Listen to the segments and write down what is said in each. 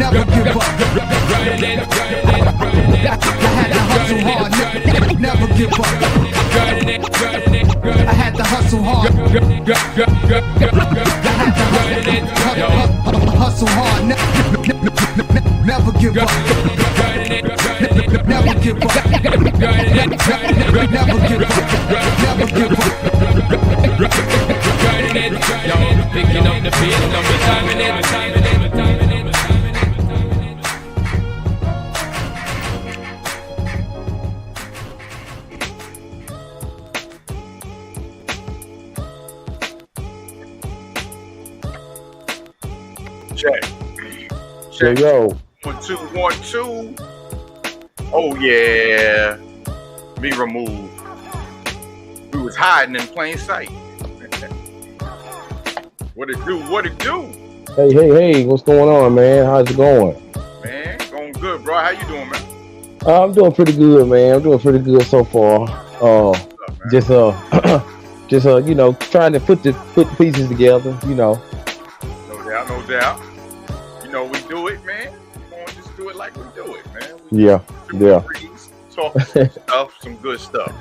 never give up. I had to hustle hard, never give up. I had to hustle hard. Hustle hard, never give up. Never give up. Never give up. Never give up. Yo, picking up the beat, I'm timing it. Check. Yo. 1 2 1 2. Oh yeah. Me removed. We was hiding in plain sight. What it do? What it do? Hey, what's going on, man? How's it going? Man, going good, bro. How you doing, man? I'm doing pretty good, man. I'm doing pretty good so far. Just you know, trying to put the pieces together, you know. No doubt. You know, we do it, man. We won't just do it like we do it, man. Yeah. Talk some stuff, some good stuff.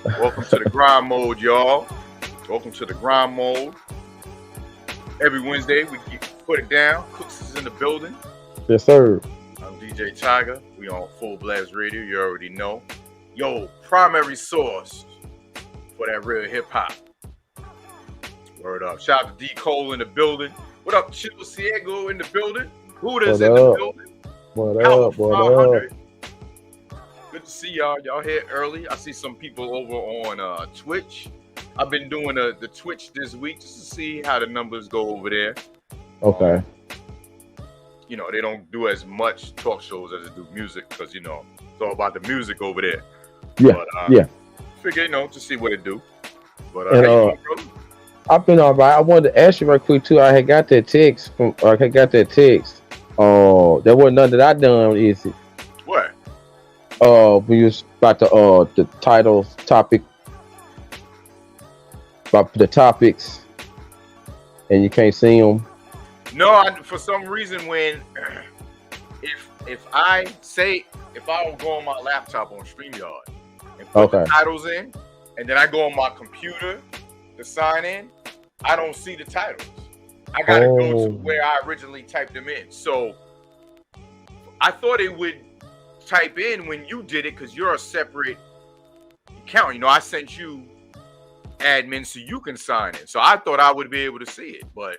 Welcome to the grind mode, y'all. Welcome to the grind mode. Every Wednesday, we put it down. Cooks is in the building. Yes, sir. I'm DJ Saga. We on Fullblast Radio. You already know. Yo, primary source for that real hip hop. Word up. Shout out to D. Cole in the building. What up, Chilla Ciego in the building? Buddha's What in the up? building. What Power up? What 500. up? Good to see y'all. Y'all here early. I see some people over on Twitch. I've been doing the Twitch this week just to see how the numbers go over there. Okay. You know, they don't do as much talk shows as they do music because, you know, it's all about the music over there. Yeah. But, Yeah. Figure, you know, to see what it do. But, And, how you doing, brother? I've been all right. I wanted to ask you right quick too. I had got that text from. I had got that text. There wasn't nothing that I done. Is it? What? We was about the title topic about the topics, and you can't see them. No, for some reason when if I will go on my laptop on StreamYard and put the titles in, and then I go on my computer to sign in, I don't see the titles. I gotta go to where I originally typed them in. So I thought it would type in when you did it because you're a separate account. You know, I sent you admin so you can sign in. So I thought I would be able to see it, but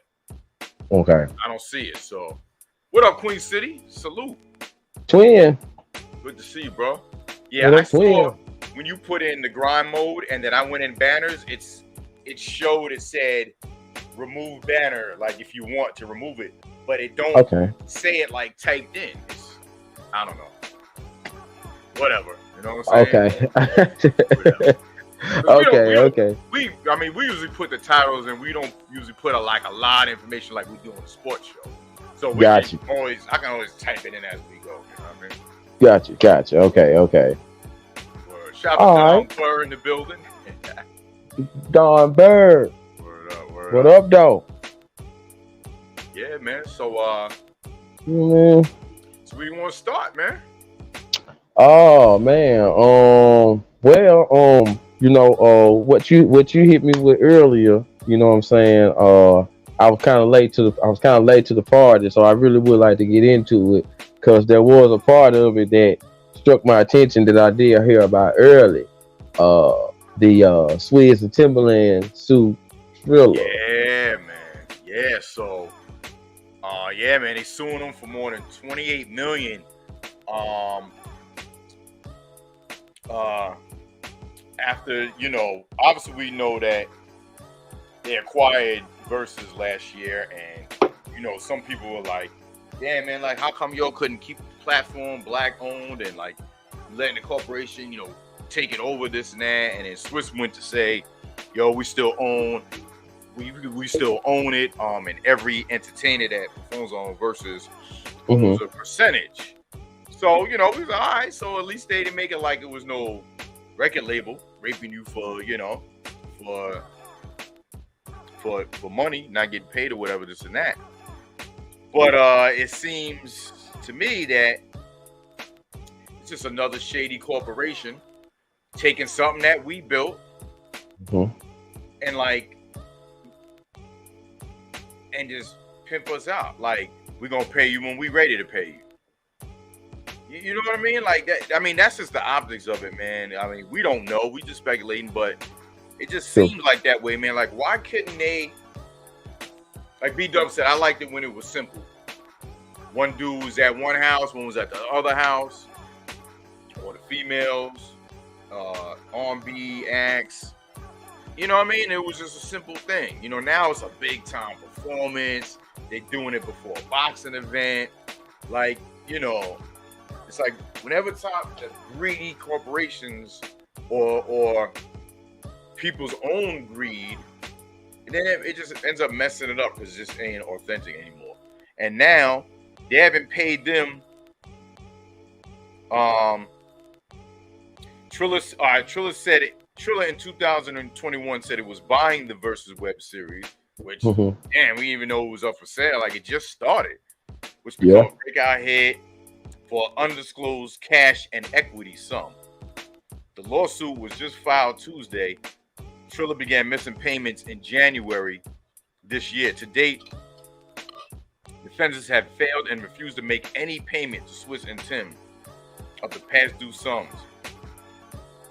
I don't see it. So what up, Queen City? Salute. Twin. Good to see you, bro. Yeah, I saw when you put in the grind mode and then I went in banners, it showed, it said remove banner, like if you want to remove it, but it don't say it like typed in. I don't know. Whatever. You know what I'm saying? Okay. We usually put the titles and we don't usually put a lot of information like we do on a sports show. So I can always type it in as we go. You know what I mean? Gotcha. Okay. Shout out to Don Burr in the building. Don Bird. What up, though? Yeah, man. So so where you want to start, man? Oh man. You know, what you hit me with earlier, you know what I'm saying? I was kind of late to the party, so I really would like to get into it because there was a part of it that struck my attention that I did hear about early. The Swizz and Timbaland sued Trilla. Yeah, man. Yeah, so man, they suing them for more than $28 million. After, you know, obviously we know that they acquired Verzuz last year, and you know, some people were like, "Yeah, man, like how come y'all couldn't keep the platform black owned and like letting the corporation, you know, take it over this and that?" And then Swizz went to say, "Yo, we still own it. And every entertainer that performs on Verzuz owns a percentage." So you know, we was like, all right. So at least they didn't make it like it was no record label raping you for, you know, for money, not getting paid or whatever, this and that. But it seems to me that it's just another shady corporation taking something that we built and just pimp us out. Like, we're gonna pay you when we ready to pay you. You know what I mean? Like that. I mean, that's just the optics of it, man. I mean, we don't know. We just speculating, but it just seems like that way, man. Like, why couldn't they? Like B-Dub said, I liked it when it was simple. One dude was at one house, one was at the other house, or the females, R&B acts. You know what I mean? It was just a simple thing. You know, now it's a big time performance. They're doing it before a boxing event. Like, you know. It's like whenever the greedy corporations or people's own greed, and then it just ends up messing it up because it just ain't authentic anymore. And now they haven't paid them. Trilla said it. Trilla in 2021 said it was buying the Verzuz web series, which we didn't even know it was up for sale. Like, it just started, which became a breakout hit for undisclosed cash and equity sum. The lawsuit was just filed Tuesday. Trilla began missing payments in January this year. To date, defendants have failed and refused to make any payment to Swizz and Tim of the past due sums.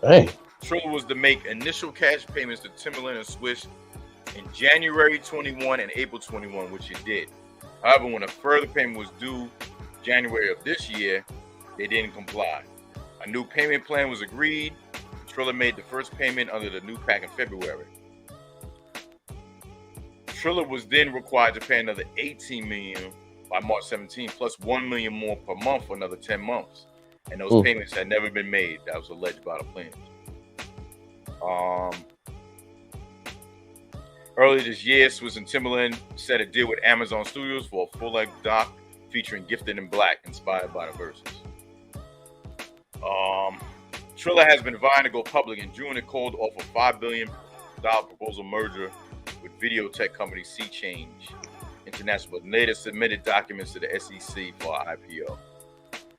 Hey. Trilla was to make initial cash payments to Timbaland and Swizz in January 21 and April 21, which it did. However, when a further payment was due January of this year, they didn't comply. A new payment plan was agreed. Triller made the first payment under the new pack in February. Triller was then required to pay another $18 million by March 17, plus $1 million more per month for another 10 months. And those payments had never been made. That was alleged by the plaintiffs. Earlier this year, Swizz and Timbaland set a deal with Amazon Studios for a full-length doc featuring Gifted in Black, inspired by the Verzuz. Trilla has been vying to go public. In June, it called off a $5 billion proposal merger with video tech company Sea Change International, but later submitted documents to the SEC for IPO.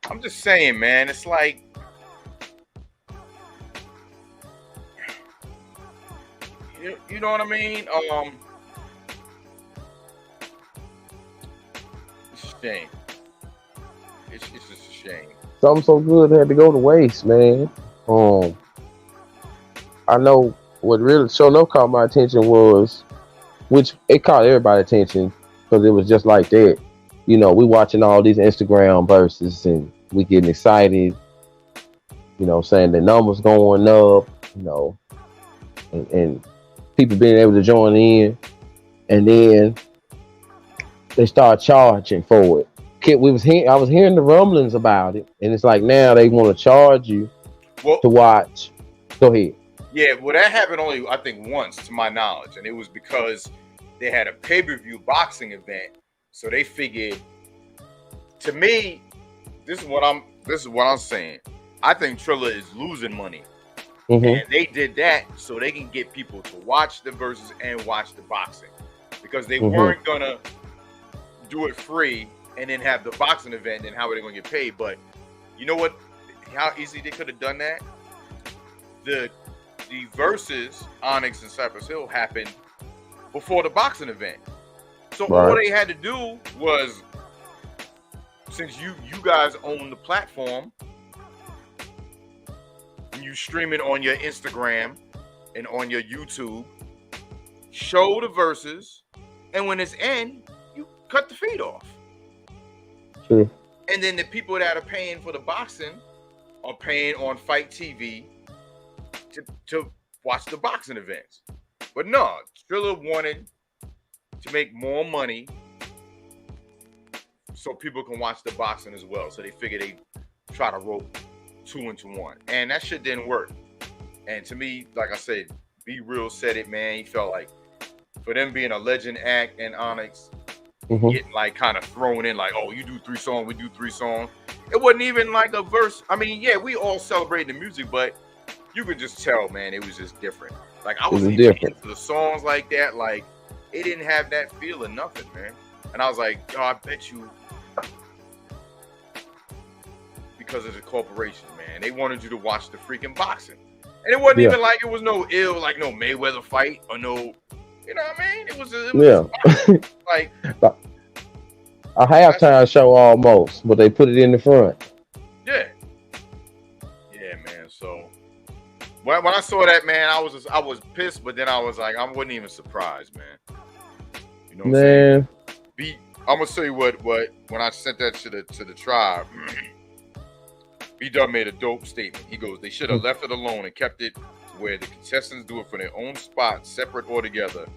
I'm just saying, man, it's like, you know what I mean? It's a shame. It's just a shame. Something so good had to go to waste, man. I know what really caught my attention was, which it caught everybody's attention because it was just like that. You know, we watching all these Instagram verses and we getting excited. You know, saying the numbers going up. You know, and people being able to join in, and then they start charging for it. I was hearing the rumblings about it, and it's like now they want to charge you to watch. Go ahead. Yeah, well, that happened only, I think, once, to my knowledge, and it was because they had a pay-per-view boxing event, so they figured. To me, this is what I'm saying. I think Trilla is losing money, and they did that so they can get people to watch the Verzuz and watch the boxing, because they weren't gonna do it free and then have the boxing event. And how are they gonna get paid? But you know what? How easy they could have done that. The Verzuz, Onyx and Cypress Hill happened before the boxing event. So all they had to do was, since you guys own the platform and you stream it on your Instagram and on your YouTube, show the Verzuz, and when it's in, you cut the feed off. True. And then the people that are paying for the boxing are paying on Fight TV to watch the boxing events. But no, Triller wanted to make more money so people can watch the boxing as well. So they figured they try to rope two into one. And that shit didn't work. And to me, like I said, Be Real said it, man. He felt like for them being a legend act and Onyx getting like kind of thrown in like, oh, you do 3 songs, we do 3 songs. It wasn't even like a verse. I mean, yeah, we all celebrate the music, but you could just tell, man, it was just different. Like I was even into the songs like that. Like it didn't have that feel of nothing, man. And I was like, yo, I bet you, because of the corporation, man, they wanted you to watch the freaking boxing. And it wasn't even like it was no no Mayweather fight or no, you know what I mean? It was like a halftime show almost, but they put it in the front. Yeah, man. So when I saw that, man, I was pissed, but then I was like, I wasn't even surprised, man. You know what I'm saying? I'm gonna tell you what when I sent that to the tribe, B-Dub made a dope statement. He goes, they should have left it alone and kept it where the contestants do it for their own spot, separate or together.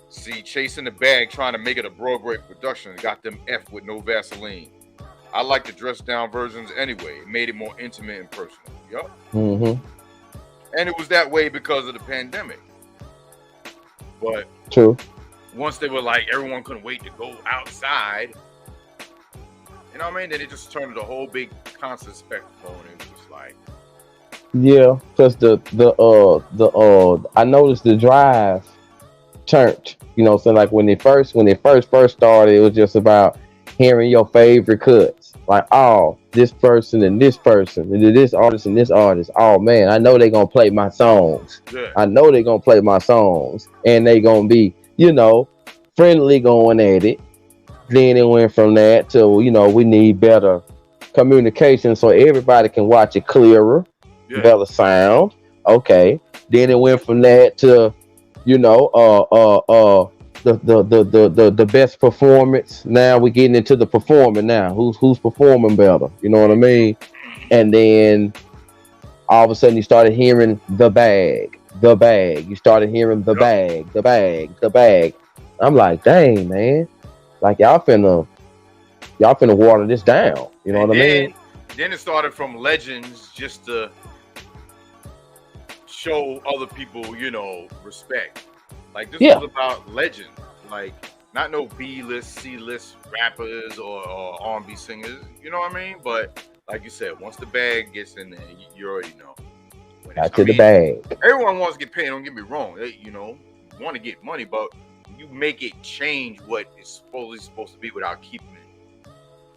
See, chasing the bag, trying to make it a Broadway production, got them F with no Vaseline. I like the dressed down versions anyway. It made it more intimate and personal. Yup. And it was that way because of the pandemic. But once they were like, everyone couldn't wait to go outside. You know what I mean? Then it just turned into a whole big concert spectacle, and it was just like, yeah, because I noticed the drive turned. You know, so like when they first started, it was just about hearing your favorite cuts. Like, oh, this person and this person, and this artist and this artist. Oh man, I know they're gonna play my songs. Yeah. I know they're gonna play my songs, and they gonna be, you know, friendly going at it. Then it went from that to, you know, we need better communication so everybody can watch it clearer, better sound. Okay. Then it went from that to, you know, the best performance. Now we're getting into the performing now. Who's performing better? You know what I mean? And then all of a sudden you started hearing the bag. You started hearing the bag. I'm like, dang, man. Like y'all finna water this down. You know what I mean? Then it started from legends just to show other people, you know, respect. Like this was about legends, like not no B-list, C-list rappers or R&B singers. You know what I mean? But like you said, once the bag gets in there, you already know. Got to the bag. Everyone wants to get paid. Don't get me wrong. They, you know, want to get money, but you make it change what it's supposed to be without keeping it.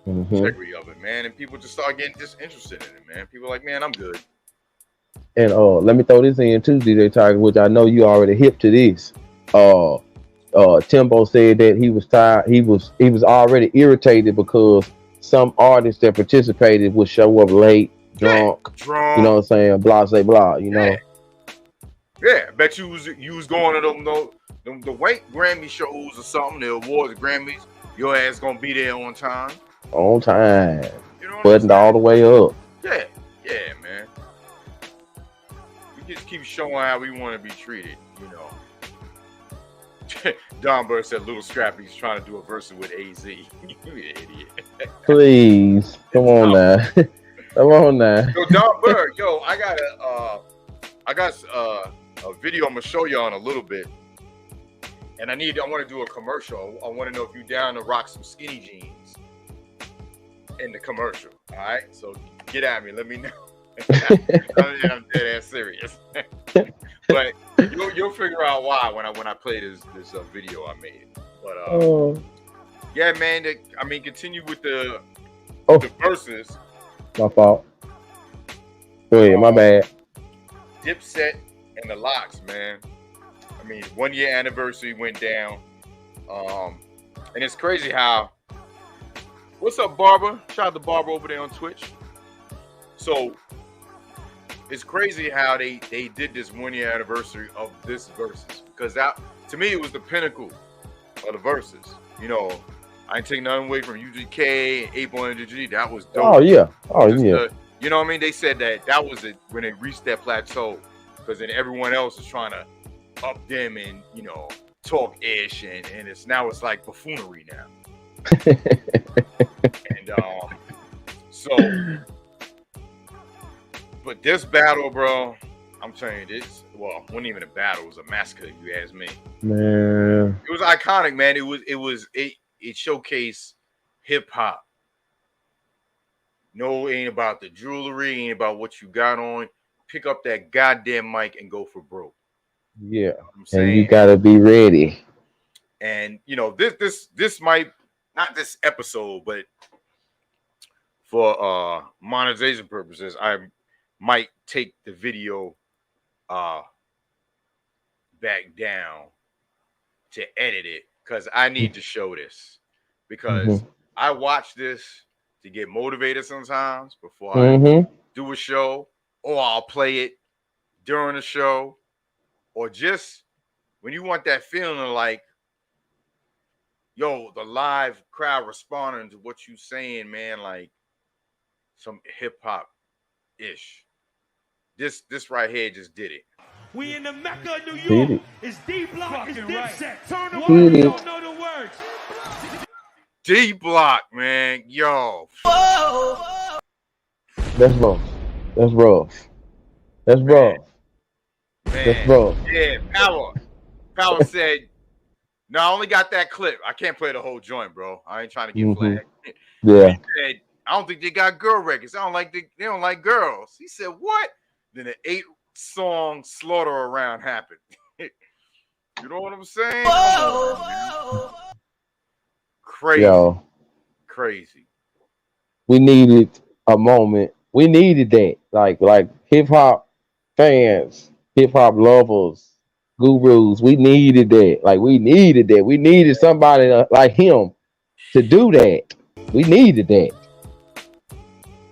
Integrity of it, man. And people just start getting disinterested in it, man. People are like, man, I'm good. And let me throw this in too, DJ Tiger, which I know you already hip to this. Timbo said that he was tired. He was already irritated because some artists that participated would show up late, drunk. You know what I'm saying? Blah, say blah. You know. Yeah, I bet you was going to the white Grammy shows or something. The awards, the Grammys. Your ass gonna be there on time. On time. You know what buttoned all the way up. Yeah, man. We just keep showing how we want to be treated, you know. Don Bird said Little Scrappy's trying to do a verse with AZ. You idiot. Please. Come on now. Come on now. Yo, Don Bird, I got a video I'm gonna show y'all in a little bit. And I want to do a commercial. I want to know if you're down to rock some skinny jeans in the commercial. All right, so get at me. Let me know. I'm dead ass serious. But you'll figure out why when I play this video I made. But yeah, man. Continue with the verses. My fault. Go ahead. My bad. Dipset and the LOX, man. 1 year anniversary went down. And it's crazy how. What's up, Barbara? Shout out to Barbara over there on Twitch. So it's crazy how they did this 1 year anniversary of this verses, because that to me it was the pinnacle of the verses. You know, I ain't taking nothing away from UGK and 8.1 That was dope. Oh yeah. You know what I mean? They said that was it when it reached that plateau, because then everyone else is trying to up them and, you know, talk ish, and it's like buffoonery now. And so, but this battle, bro, I'm telling you, wasn't even a battle, it was a massacre, if you ask me. Man, it was iconic, man. It showcased hip hop. No, it ain't about the jewelry, ain't about what you got on. Pick up that goddamn mic and go for broke. Yeah, and you gotta be ready. And you know, this might not this episode, but for monetization purposes, I might take the video back down to edit it, because I need to show this, because I watch this to get motivated sometimes before I do a show, or I'll play it during the show. Or just when you want that feeling of like, yo, the live crowd responding to what you saying, man, like some hip hop ish. This right here just did it. We in the Mecca of New York. It's D-Block, it's Dipset. Turn the words, you don't know the words. D-Block, man, yo. That's rough. That's rough. That's rough. Man, yeah, Power said, no, I only got that clip. I can't play the whole joint, bro. I ain't trying to get flagged. Yeah. He said, I don't think they got girl records. They don't like girls. He said, what? Then an 8-song slaughter around happened. You know what I'm saying? Whoa. Crazy. Yo. Crazy. We needed a moment. We needed that. Like hip hop fans, hip hop lovers, gurus. We needed that. We needed that. We needed somebody like him to do that. We needed that.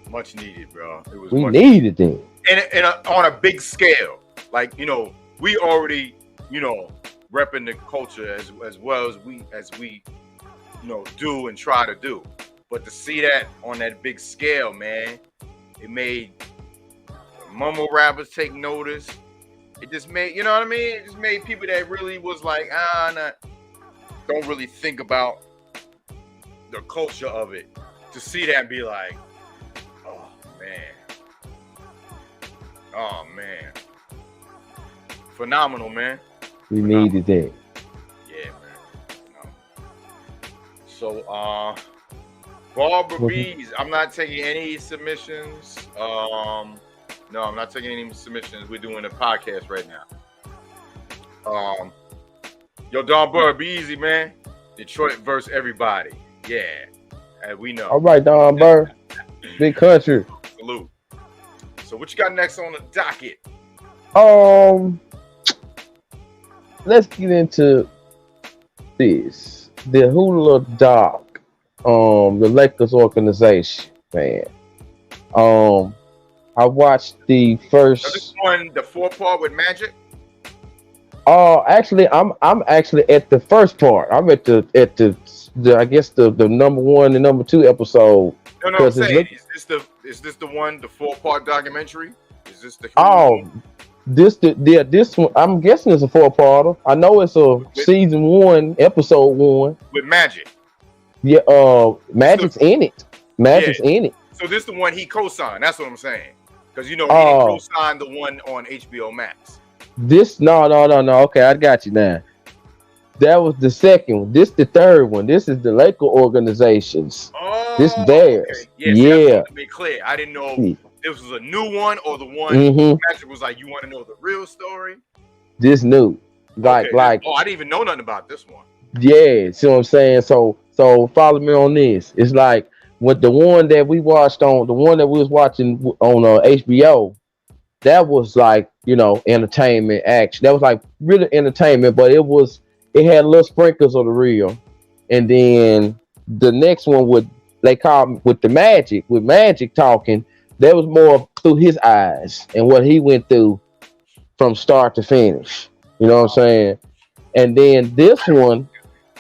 Much needed, bro. We needed that. And on a big scale. Like, you know, we already, you know, repping the culture as well as we do and try to do. But to see that on that big scale, man, it made mumble rappers take notice. It just made, you know what I mean? It just made people that really was like, don't really think about the culture of it. To see that and be like, oh man. Phenomenal, man. We needed that. Yeah, man. So, Barbara B's, I'm not taking any submissions. No, I'm not taking any submissions. We're doing a podcast right now. Yo, Don Burr, be easy, man. Detroit versus everybody. Yeah, as we know. All right, Don Burr. Big country. Salute. So what you got next on the docket? Let's get into this. The Hula Doc, the Lakers organization, man. I watched the first. So this one, the 4-part with Magic. Actually, I'm actually at the first part. I'm at the I guess the number 1 and number 2 episode. No, I'm saying, is this the one, the 4-part documentary? Is this the? This one. I'm guessing it's a 4-parter. I know it's a season 1, episode 1 with Magic. Yeah, Magic's in it. Magic's in it. So this the one he co-signed. That's what I'm saying. Because he didn't co-sign the one on HBO Max. This no. Okay, I got you now. That was the second one. This the third one. This is the Laker organizations. Oh, this theirs. Okay. Yeah. To be clear, I didn't know if this was a new one or the one Magic was like, you want to know the real story? This new, like. I didn't even know nothing about this one. Yeah, see what I'm saying? So follow me on this. It's like with the one that we watched on the one that we was watching on HBO. That was like, entertainment action. That was like really entertainment, but it had little sprinkles of the real. And then the next one with the Magic, with Magic talking, that was more through his eyes and what he went through from start to finish. You know what I'm saying? And then this one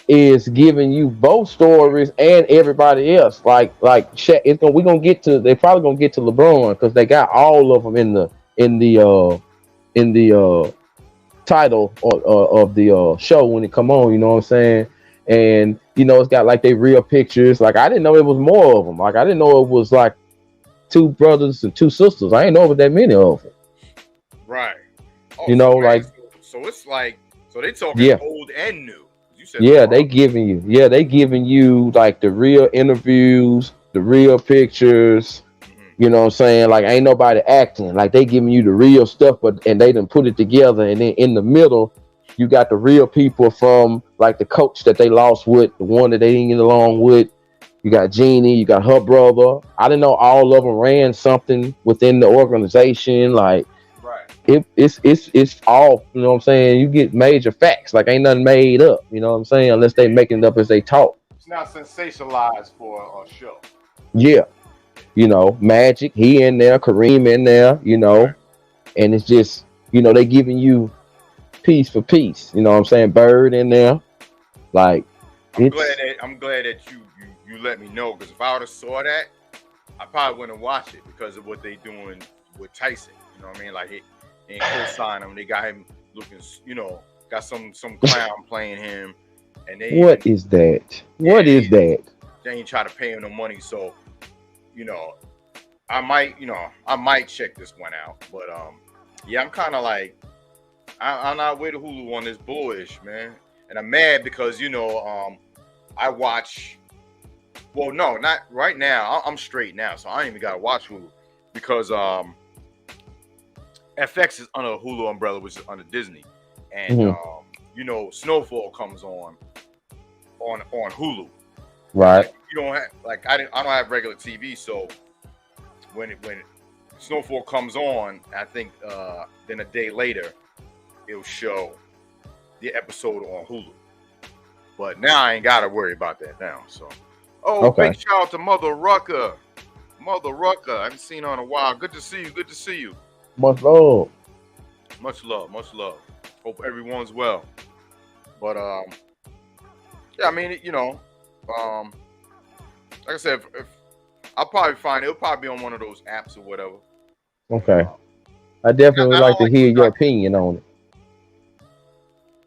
is giving you both stories and everybody else. Like Shaq, we're gonna get to. They're probably gonna get to LeBron because they got all of them in the title of the show when it come on. You know what I'm saying? And it's got like they real pictures. Like I didn't know it was more of them. Like I didn't know it was like 2 brothers and 2 sisters. I didn't know it was that many of them. Right. Oh, so it's like they talking old and new. You said they giving you like the real interviews, the real pictures. You know what I'm saying? Like ain't nobody acting. Like they giving you the real stuff, and they done put it together. And then in the middle, you got the real people from like the coach that they lost with, the one that they didn't get along with. You got Jeannie, you got her brother. I didn't know all of them ran something within the organization. Like it's all, you know what I'm saying? You get major facts. Like ain't nothing made up, you know what I'm saying? Unless they making it up as they talk. It's not sensationalized for a show. Yeah. Magic, he in there, Kareem in there, and it's just, they giving you piece for piece. You know what I'm saying? Bird in there. Like I'm glad that you let me know, because if I would have saw that, I probably wouldn't watch it because of what they doing with Tyson. You know what I mean? Like they ain't co-sign him. They got him looking, got some clown playing him. And what is that? What is that? They ain't try to pay him no money, so I might check this one out. But I'm kind of like I'm not with Hulu on this bullish, man. And I'm mad because I watch. Well, no, not right now. I'm straight now, so I ain't even gotta watch Hulu because FX is under Hulu umbrella, which is under Disney, and Snowfall comes on Hulu. Right. Like, you don't have I don't have regular TV, so when Snowfall comes on, I think then a day later it'll show the episode on Hulu. But now I ain't gotta worry about that now. So big shout out to Mother Rucker. I haven't seen her in a while. Good to see you. Much love. Much love. Hope everyone's well. But yeah, I mean, you know, like I said, if I'll probably find it'll probably be on one of those apps or whatever. Okay. I definitely would like to hear your opinion on it.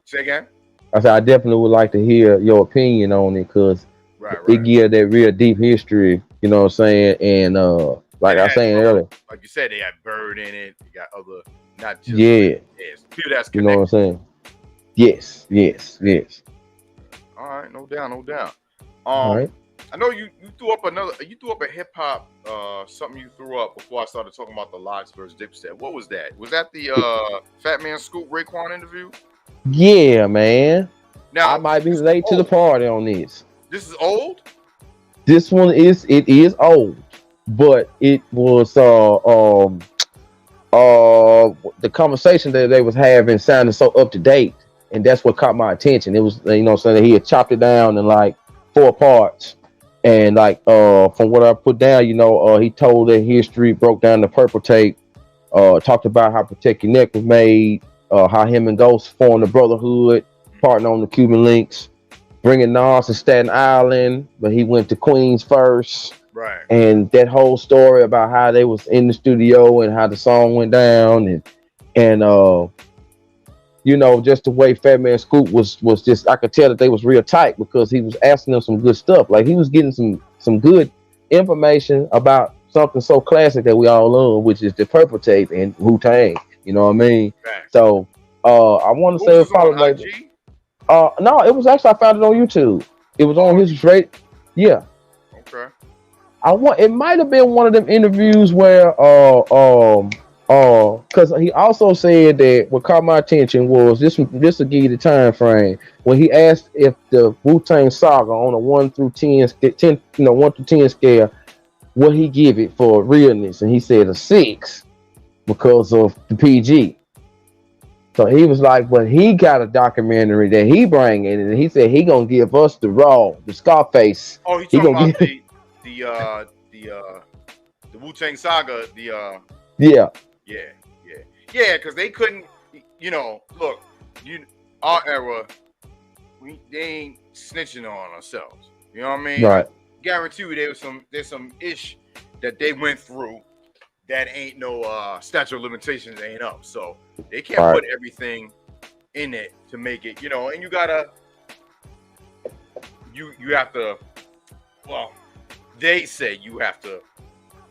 Say again? I said I definitely would like to hear your opinion on it because it gives that real deep history, you know what I'm saying? And like I was saying earlier. Like you said, they got Bird in it, you got other not just people that's connected. You know what I'm saying? Yes. All right, no doubt. All right. I know you threw up a hip hop something you threw up before I started talking about the LOX versus Dipset. What was that? Was that the Fat Man Scoop Raekwon interview? Yeah, man. Now I might be late to the party on this. This is old? This one is old, but it was the conversation that they was having sounded so up to date, and that's what caught my attention. It was, you know, saying that he had chopped it down in like 4 parts, and like from what I put down, you know, he told their history, broke down the purple tape, talked about how Protect Your Neck was made, how him and Ghost formed the Brotherhood, partner on the Cuban Links, bringing Nas to Staten Island, but he went to Queens first. Right. And that whole story about how they was in the studio and how the song went down, and you know, just the way Fat Man Scoop was just, I could tell that they was real tight because he was asking them some good stuff. Like he was getting some good information about something so classic that we all love, which is the purple tape and Wu-Tang. You know what I mean? Right. So I want to say it probably like no, it was actually, I found it on YouTube. It was on his rate. Yeah. Okay. It might have been one of them interviews where because he also said that what caught my attention was this will give you the time frame when he asked if the Wu-Tang saga on a 1 through 10 scale, what he give it for realness, and he said a 6 because of the PG. So he was like, but he got a documentary that he bring in, and he said he gonna give us the raw, the Scarface. Oh, he talking about the Wu-Tang saga, yeah, because they couldn't, you know, look, our era, they ain't snitching on ourselves. You know what I mean? Right. I guarantee you there's some ish that they went through that ain't no statute of limitations ain't up. So they can't put everything in it to make it, you know, and you gotta you have to, well, they say you have to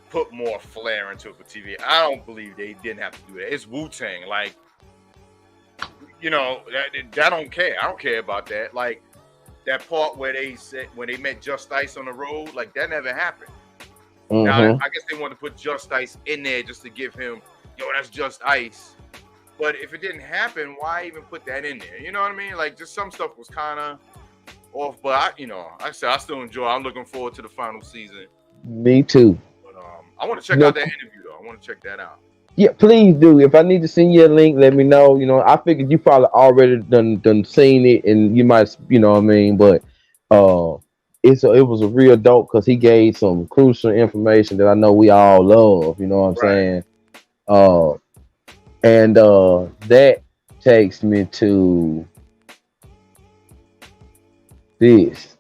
put more flair into it for TV. I don't believe they didn't have to do that. It's Wu-Tang. Like, you know, I don't care. I don't care about that. Like, that part where they said, when they met Just Ice on the road, like, that never happened. Mm-hmm. Now, I guess they wanted to put Just Ice in there just to give him, yo, that's Just Ice. But if it didn't happen, why even put that in there? You know what I mean? Like, just some stuff was kind of off. But, I said, I still enjoy it. I'm looking forward to the final season. Me too. But I want to check out that interview, though. I want to check that out. Yeah, please do. If I need to send you a link, let me know. You know, I figured you probably already done seen it, and you might, you know what I mean. But it was a real dope because he gave some crucial information that I know we all love. You know what I'm saying? And that takes me to this.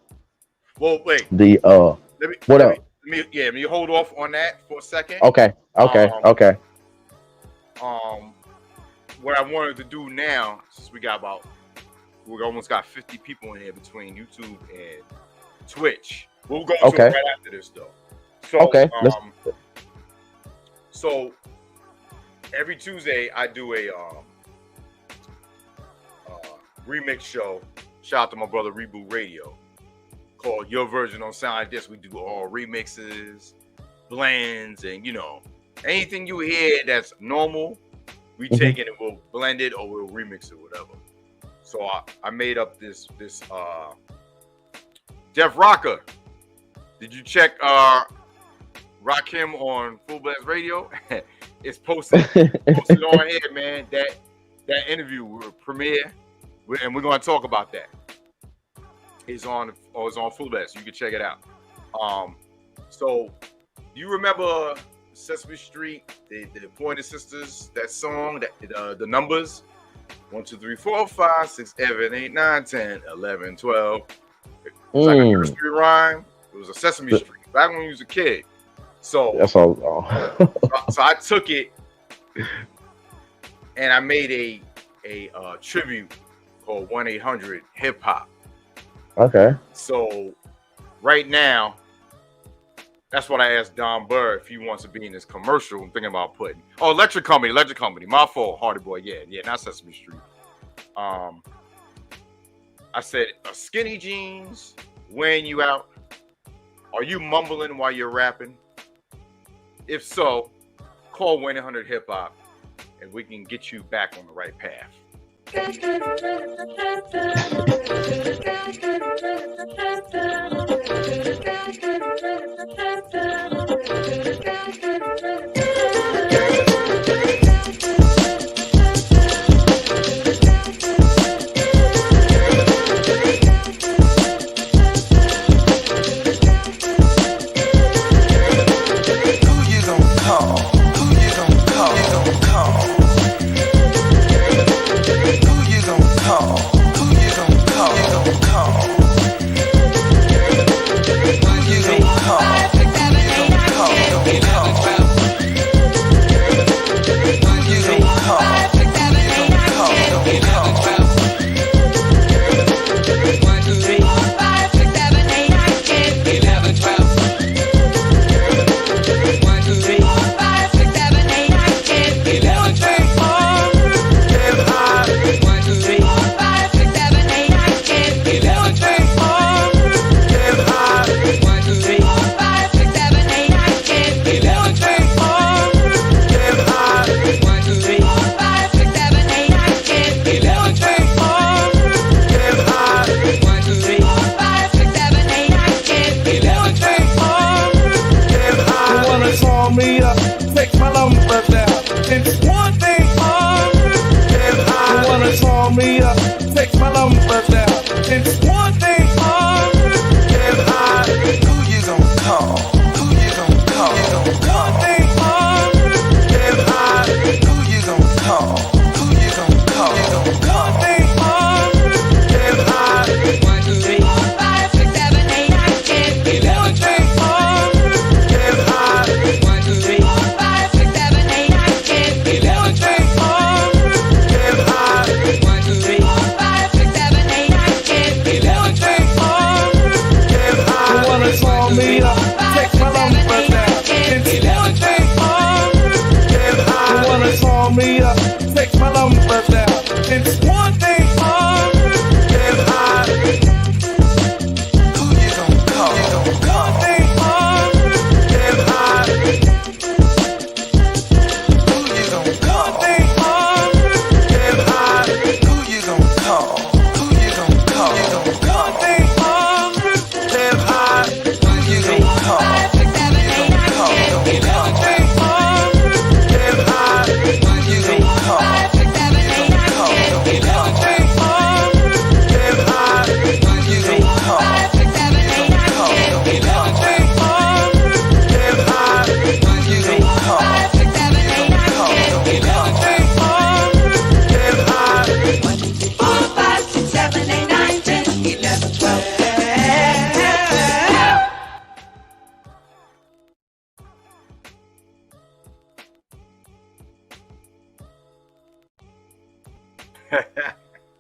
Well, wait. Let me hold off on that for a second. Okay. What I wanted to do now, since we almost got 50 people in here between YouTube and Twitch. We'll go to it right after this, though. So, so every Tuesday I do a remix show. Shout out to my brother Reboot Radio, called Your Version Don't Sound Like This. We do all remixes, blends, and anything you hear that's normal, we take it and we'll blend it or we'll remix it, whatever. So I made up this Def Rocker. Did you check Rock Him on Fullblast Radio? It's posted on here, man. That interview will premiere, and we're gonna talk about that. It's on Fullblast. You can check it out. So do you remember Sesame Street, the Pointer Sisters, that song, that the numbers? 1, 2, 3, 4, 5, 6, 7, 8, 9, 10, 11, 12. It's like a nursery rhyme. It was a Sesame Street back when you was a kid. So that's all. so I took it and I made a tribute called 1-800 Hip Hop. Okay. So right now, that's what I asked Don Burr if he wants to be in this commercial. I'm thinking about putting Electric Company. My fault, Hardy Boy. Yeah, not Sesame Street. I said skinny jeans wearing you out. Are you mumbling while you're rapping? If so, call 1-800 Hip Hop and we can get you back on the right path.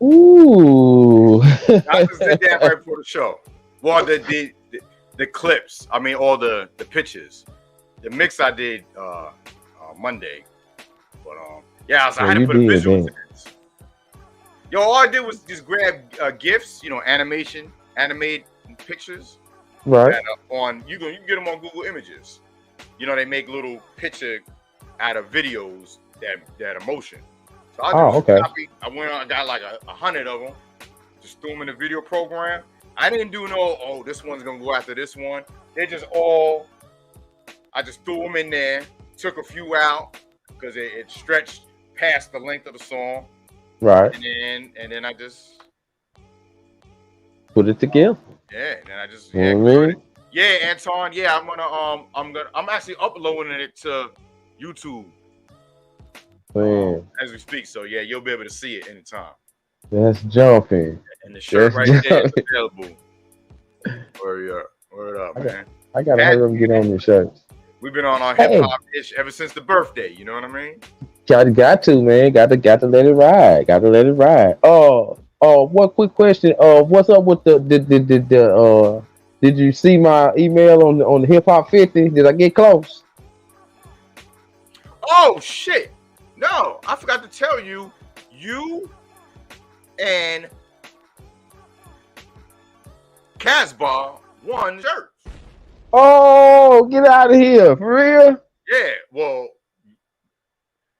Ooh. I just did that right before the show. Well, the clips. I mean, all the pictures. The mix I did Monday. But yeah, I had to put a visual to this. Yo, all I did was just grab GIFs, animated pictures. Right. And, you can get them on Google Images. They make little picture out of videos that are motion. So I copy. I went on, I got like 100 of them. Just threw them in the video program. I didn't do this one's gonna go after this one. They just I just threw them in there, took a few out because it stretched past the length of the song. Right. And then I just put it together. Yeah, and then I just Yeah, Anton. Yeah, I'm actually uploading it to YouTube. Man, as we speak. So yeah, you'll be able to see it anytime. that's jumping. And the shirt That's right there is jumping. available. Word up, man. I gotta Pat, hurry up and get on this shirt. we've been on our hip Hey, hop ish ever since the birthday. You know what I mean? got to, man. Got to let it ride. Got to let it ride. One quick question. What's up with the did you see my email on the Hip Hop 50? Did I get close? Oh shit! No, I forgot to tell you. You and Casbah won shirts. Oh, get out of here. For real? Yeah. Well,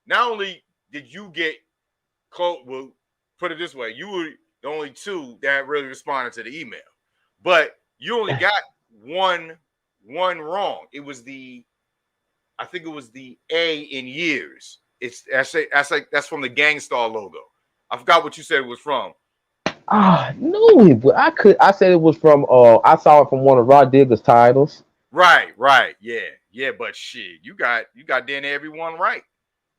not only did you get close, well, put it this way, you were the only two that really responded to the email, but you only got one wrong. It was I think it was the A in years. That's from the Gangstar logo. I forgot what you said it was from. No, but I said it was from I saw it from one of Rod Digger's titles. Right, yeah, but shit, you got damn everyone right.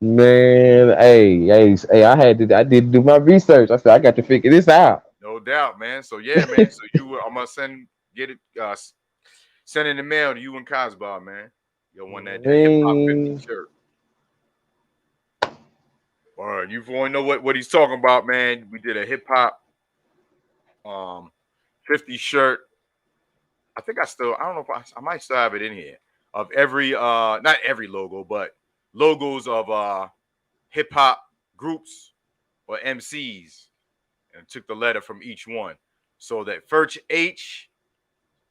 Man, hey, I did do my research. I said I got to figure this out. No doubt, man. So yeah, man. So I'm gonna send in the mail to you and Casbah, man. You won that Hip Hop 50 shirt. All right, you want to know what he's talking about, man? We did a hip hop 50 shirt. I think I don't know if I might still have it in here of every not every logo, but logos of hip hop groups or MCs, and took the letter from each one. So that first H,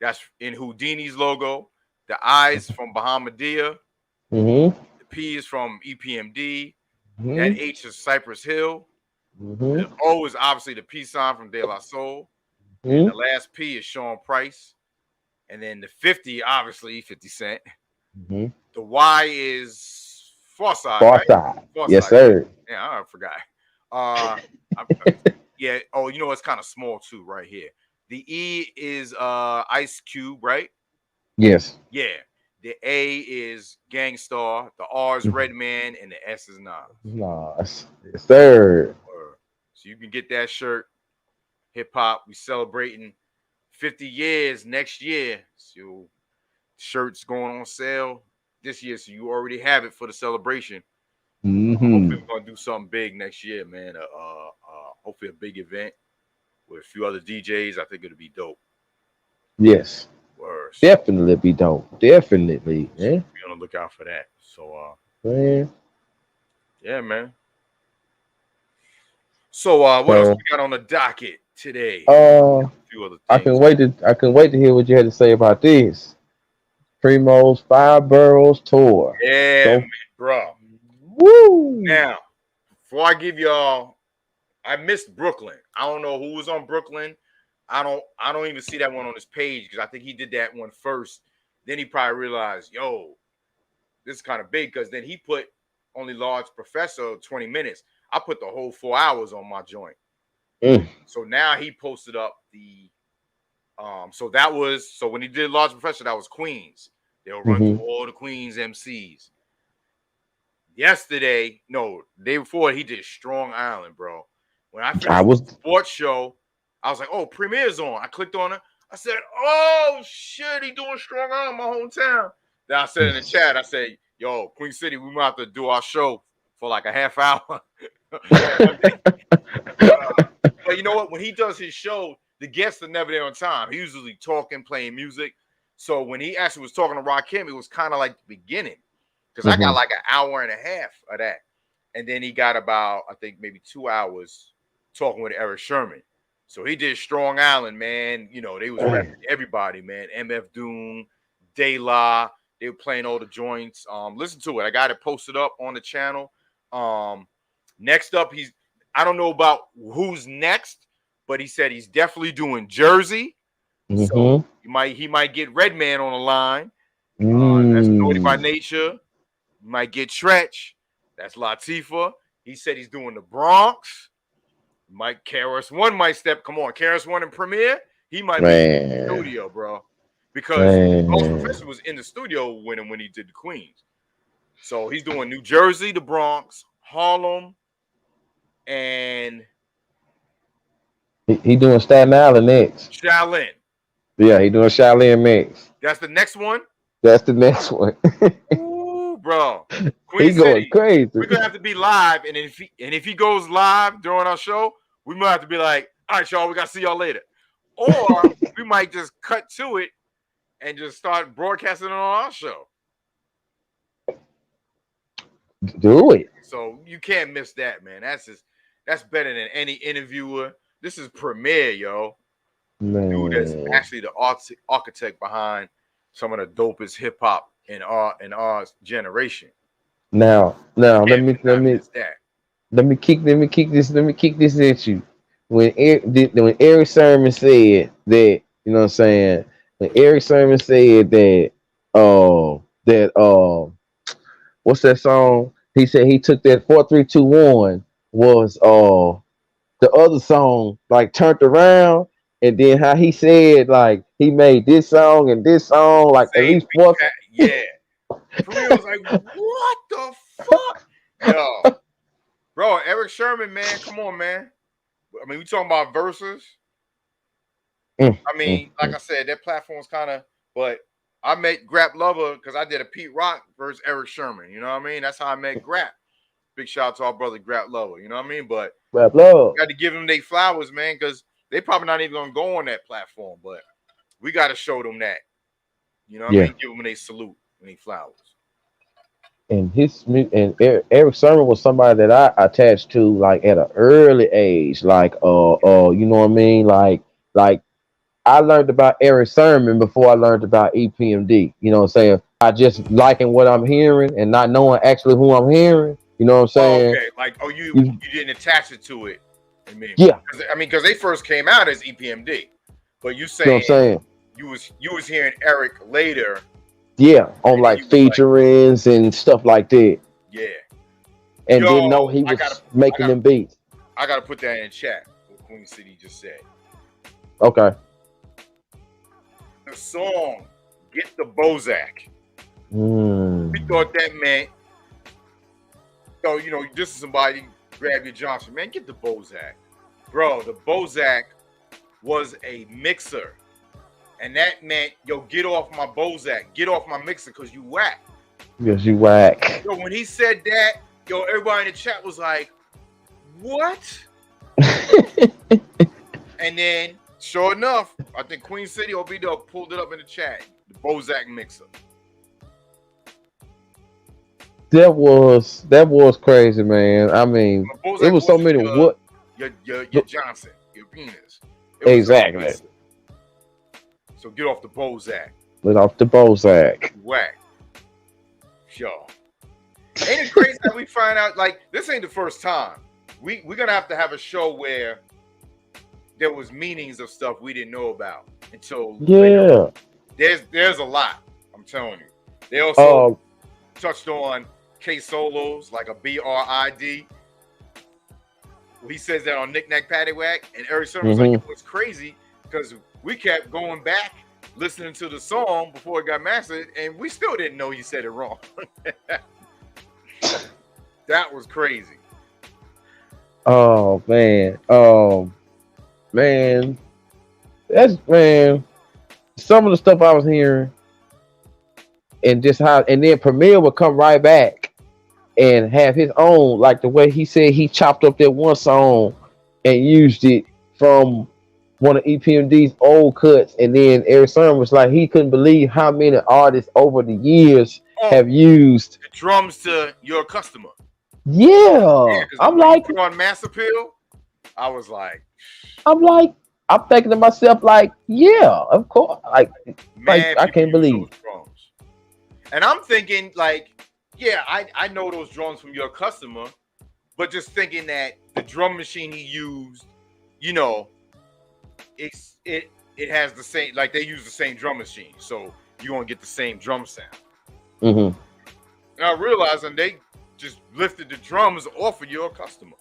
that's in Houdini's logo. The I is from Bahamadia. Mm-hmm. The P is from EPMD. Mm-hmm. That H is Cypress Hill. Mm-hmm. The O is obviously the P sign from De La Soul. Mm-hmm. And the last P is Sean Price. And then the 50, obviously, 50 Cent. Mm-hmm. The Y is Farside. Farside. Right? Yes, sir. Yeah, I forgot. Yeah. Oh, you know it's kind of small too, right here. The E is Ice Cube, right? Yes. Yeah. The A is Gangstar. The R is Redman, and the S is Nas. Nice. Yes, sir. So you can get that shirt. Hip hop. We celebrating 50 years next year. So shirts going on sale this year, so you already have it for the celebration. Mm-hmm. Hopefully we're gonna do something big next year, man. Hopefully a big event with a few other DJs. I think it'll be dope. Yes. Word. Definitely be dope. Definitely. So Yeah. be on the lookout for that. So Man. yeah, man. So what else we got on the docket today? A few other things. I can wait to hear what you had to say about this. Primo's 5 Boroughs tour. Yeah, man, bro. Woo! Now, before I give y'all, I missed Brooklyn. I don't know who was on Brooklyn. I don't even see that one on his page because I think he did that one first. Then he probably realized, yo, this is kind of big, because then he put only Large Professor 20 minutes. I put the whole 4 hours on my joint. So now he posted up the so when he did Large Professor, that was Queens. They'll run through all the Queens MCs. Day before, he did Strong Island, bro. When I finished the sports show, I was like, oh, Premier's on. I clicked on it. I said, oh shit, he doing Strong Island, my hometown. Then I said in the chat, I said, yo, Queen City, we might have to do our show for like a half hour. But you know what? When he does his show, the guests are never there on time. He usually talking, playing music. So when he actually was talking to Rakim, it was kind of like the beginning, because I got like an hour and a half of that. And then he got about, I think, maybe 2 hours talking with Eric Sherman. So he did Strong Island, man. You know, they was rapping everybody, man. MF Doom, De La. They were playing all the joints. Listen to it. I got it posted up on the channel. Next up, I don't know about who's next, but he said he's definitely doing Jersey. So he might get Redman on the line. That's Naughty by Nature. He might get Tretch. That's Latifah. He said he's doing the Bronx. Mike KRS-One might step. Come on, KRS-One and Premier. He might be in the studio, bro. Because Ghost Professor was in the studio when he did the Queens. So he's doing New Jersey, the Bronx, Harlem, and He doing Staten Island next. Shaolin. Yeah, he doing Shaolin next. That's the next one. That's the next one. Ooh, bro. He Queen going City, crazy. we're gonna have to be live, and if he goes live during our show, we might have to be like, all right, y'all, we gotta see y'all later. Or we might just cut to it and just start broadcasting it on our show. Do it. So you can't miss that, man. That's better than any interviewer. This is premiere, yo. Man. Dude, that's actually the architect behind some of the dopest hip hop in our generation. Now, let me kick this at you. When Eric Sermon said that, you know what I'm saying? When Eric Sermon said that what's that song? He said he took that 4321 was the other song, like turned around, and then how he said like he made this song and this song like at least four. Yeah. For real, I was like, what the fuck? Yo. Bro, Eric Sherman, man, come on, man. I mean, we talking about Verzuz. I mean, like I said, that platform's kind of, but I met Grap Lover because I did a Pete Rock versus Eric Sherman. You know what I mean? That's how I met Grap. Big shout out to our brother Grap Lover. You know what I mean? But Grap Love. Got to give them their flowers, man, because they probably not even gonna go on that platform. But we got to show them that. You know what I mean? Give them their salute and their flowers. And Eric Sermon was somebody that I attached to like at an early age, like you know what I mean, like I learned about Eric Sermon before I learned about EPMD. You know what I'm saying? I just liking what I'm hearing and not knowing actually who I'm hearing. You know what I'm saying? Okay, like you didn't attach it to it. I mean, yeah. Because they first came out as EPMD, but you saying, you know what I'm saying? You was hearing Eric later. Yeah, on like featurings and stuff like that. Yeah. And didn't know he was making them beats. I gotta put that in chat. What Queen City just said. Okay. The song "Get the Bozak." We thought that meant, you know, this is somebody grab your Johnson, man. Get the Bozak, bro. The Bozak was a mixer. And that meant, yo, get off my Bozak, get off my mixer, because you whack. Yes, you whack. So when he said that, yo, everybody in the chat was like, what? And then, sure enough, I think Queen City or B-Dog pulled it up in the chat, the Bozak mixer. That was crazy, man. I mean, it was so many what? Your Johnson, your penis. Exactly. So get off the Bozak. Get off the Bozak. Whack. Yo. Ain't it crazy that we find out, like, this ain't the first time. We're going to have a show where there was meanings of stuff we didn't know about until later. There's a lot, I'm telling you. They also touched on K-Solos, like a B-R-I-D. He says that on Knick Knack Paddywhack, and Eric Sermon was like, it was crazy because we kept going back, listening to the song before it got mastered, and we still didn't know he said it wrong. That was crazy. Oh man. Some of the stuff I was hearing, and just how, and then Premier would come right back and have his own, like the way he said he chopped up that one song and used it from one of EPMD's old cuts, and then Eric Sermon was like he couldn't believe how many artists over the years have used the drums to Your Customer. Yeah, I'm like on Mass Appeal. I'm thinking to myself like, yeah, of course, like I can't believe. And I'm thinking like, yeah, I know those drums from Your Customer, but just thinking that the drum machine he used, you know, it has the same, like they use the same drum machine, so you're gonna get the same drum sound. And I realized they just lifted the drums off of Your Customer.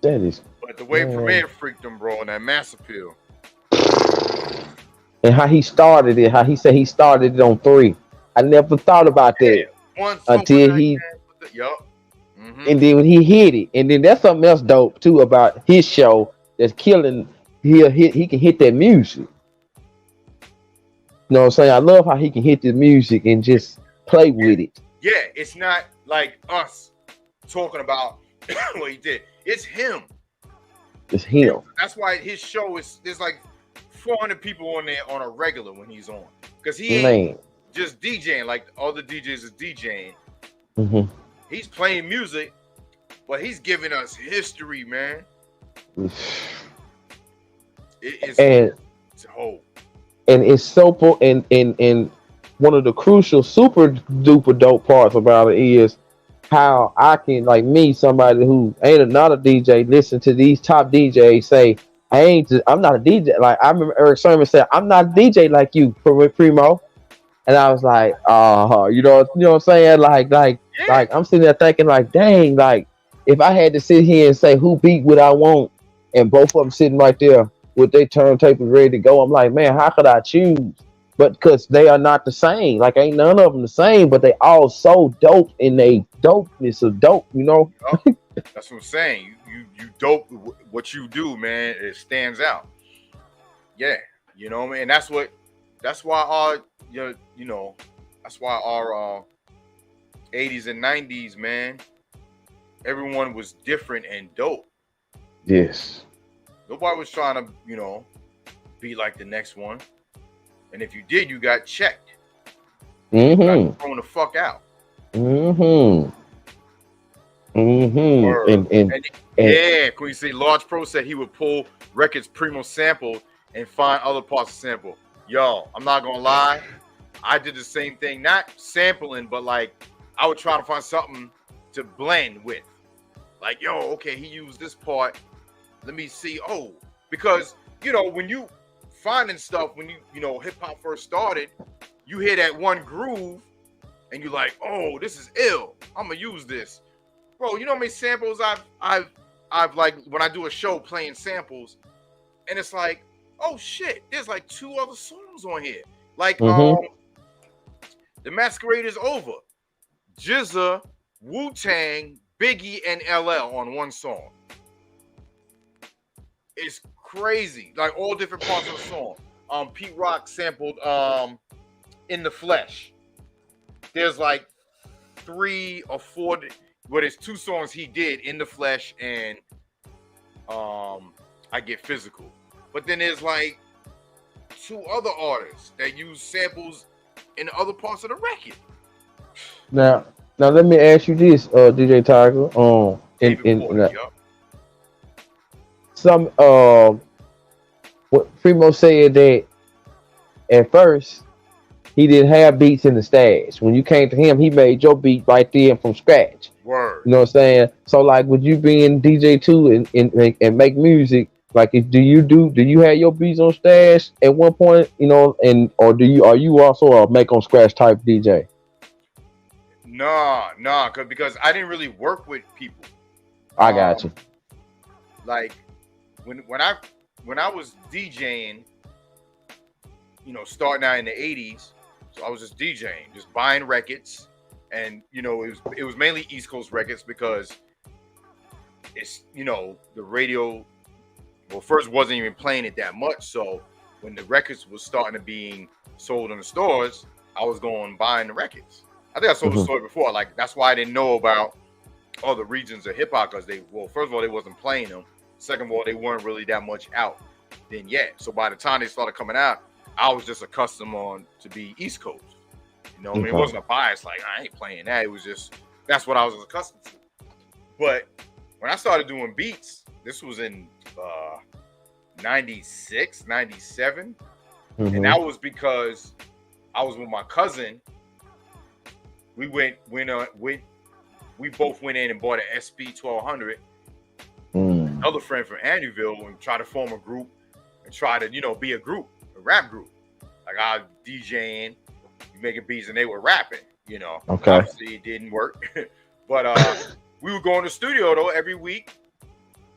That is. But the way Premier freaked them, bro, on that Mass Appeal. And how he started it, how he said he started it on 3. I never thought about that until he. Yup. And then when he hit it, and then that's something else dope too about his show that's killing. He can hit that music. You know what I'm saying? I love how he can hit the music and just play with it. Yeah, it's not like us talking about what he did. It's him. It's him. That's why his show there's like 400 people on there on a regular when he's on, because he ain't just DJing like all the DJs is DJing. He's playing music, but he's giving us history, man. And it's so and one of the crucial super duper dope parts about it is how I can, like me, somebody who ain't not a DJ, listen to these top DJs say, I'm not a DJ. Like I remember Eric Sermon said, I'm not a DJ like you, Primo. And I was like, you know what I'm saying? Like I'm sitting there thinking, like, dang, like if I had to sit here and say who beat what I want, and both of them sitting right there with their turntables ready to go, I'm like, man, how could I choose? But because they are not the same, like ain't none of them the same, but they all so dope in they dopeness of dope, you know. That's what I'm saying. You dope. What you do, man, it stands out. Yeah, you know what I mean. And that's why our 80s and 90s, man, everyone was different and dope. Yes. Nobody was trying to, be like the next one. And if you did, you got checked. You got thrown the fuck out. And Queen C. Large Pro said he would pull records Primo sampled and find other parts of sample. Yo, I'm not gonna lie, I did the same thing, not sampling, but like I would try to find something to blend with. Like, yo, okay, he used this part. Let me see. Oh, because when you finding stuff, when you hip hop first started, you hear that one groove and you're like, oh, this is ill. I'm gonna use this. Bro, you know how many samples I've like when I do a show playing samples, and it's like, oh shit, there's like 2 other songs on here. Like The Masquerade is Over. Jizza, Wu-Tang, Biggie, and LL on one song. It's crazy. Like all different parts of the song. Pete Rock sampled In the Flesh. There's like 3 or 4, but it's 2 songs he did, In the Flesh and I Get Physical. But then there's like 2 other artists that use samples in other parts of the record. Now let me ask you this, DJ Tiger. What Primo said that at first he didn't have beats in the stash. When you came to him, he made your beat right there from scratch. Word. You know what I'm saying? So like, would you be in DJ too and make music? Like, do you have your beats on stash at one point? Or are you also a make on scratch type DJ? Nah, because I didn't really work with people. I got you. Like when I was DJing, starting out in the 80s, so I was just DJing, just buying records, and it was mainly East Coast records because it's the radio first wasn't even playing it that much. So when the records was starting to being sold in the stores, I was going buying the records. I think I told the story before. Like that's why I didn't know about other regions of hip hop, because first of all, they wasn't playing them. Second of all, they weren't really that much out then yet. So by the time they started coming out, I was just accustomed to be East Coast. I mean, it wasn't a bias. Like I ain't playing that. It was just that's what I was accustomed to. But when I started doing beats, this was in 96, 97, and that was because I was with my cousin. We both went in and bought an SP 1200. Another friend from Andyville, and tried to form a group and try to, be a group, a rap group. Like I was DJing, making beats, and they were rapping. Okay. Obviously it didn't work, but we would go in the studio though every week.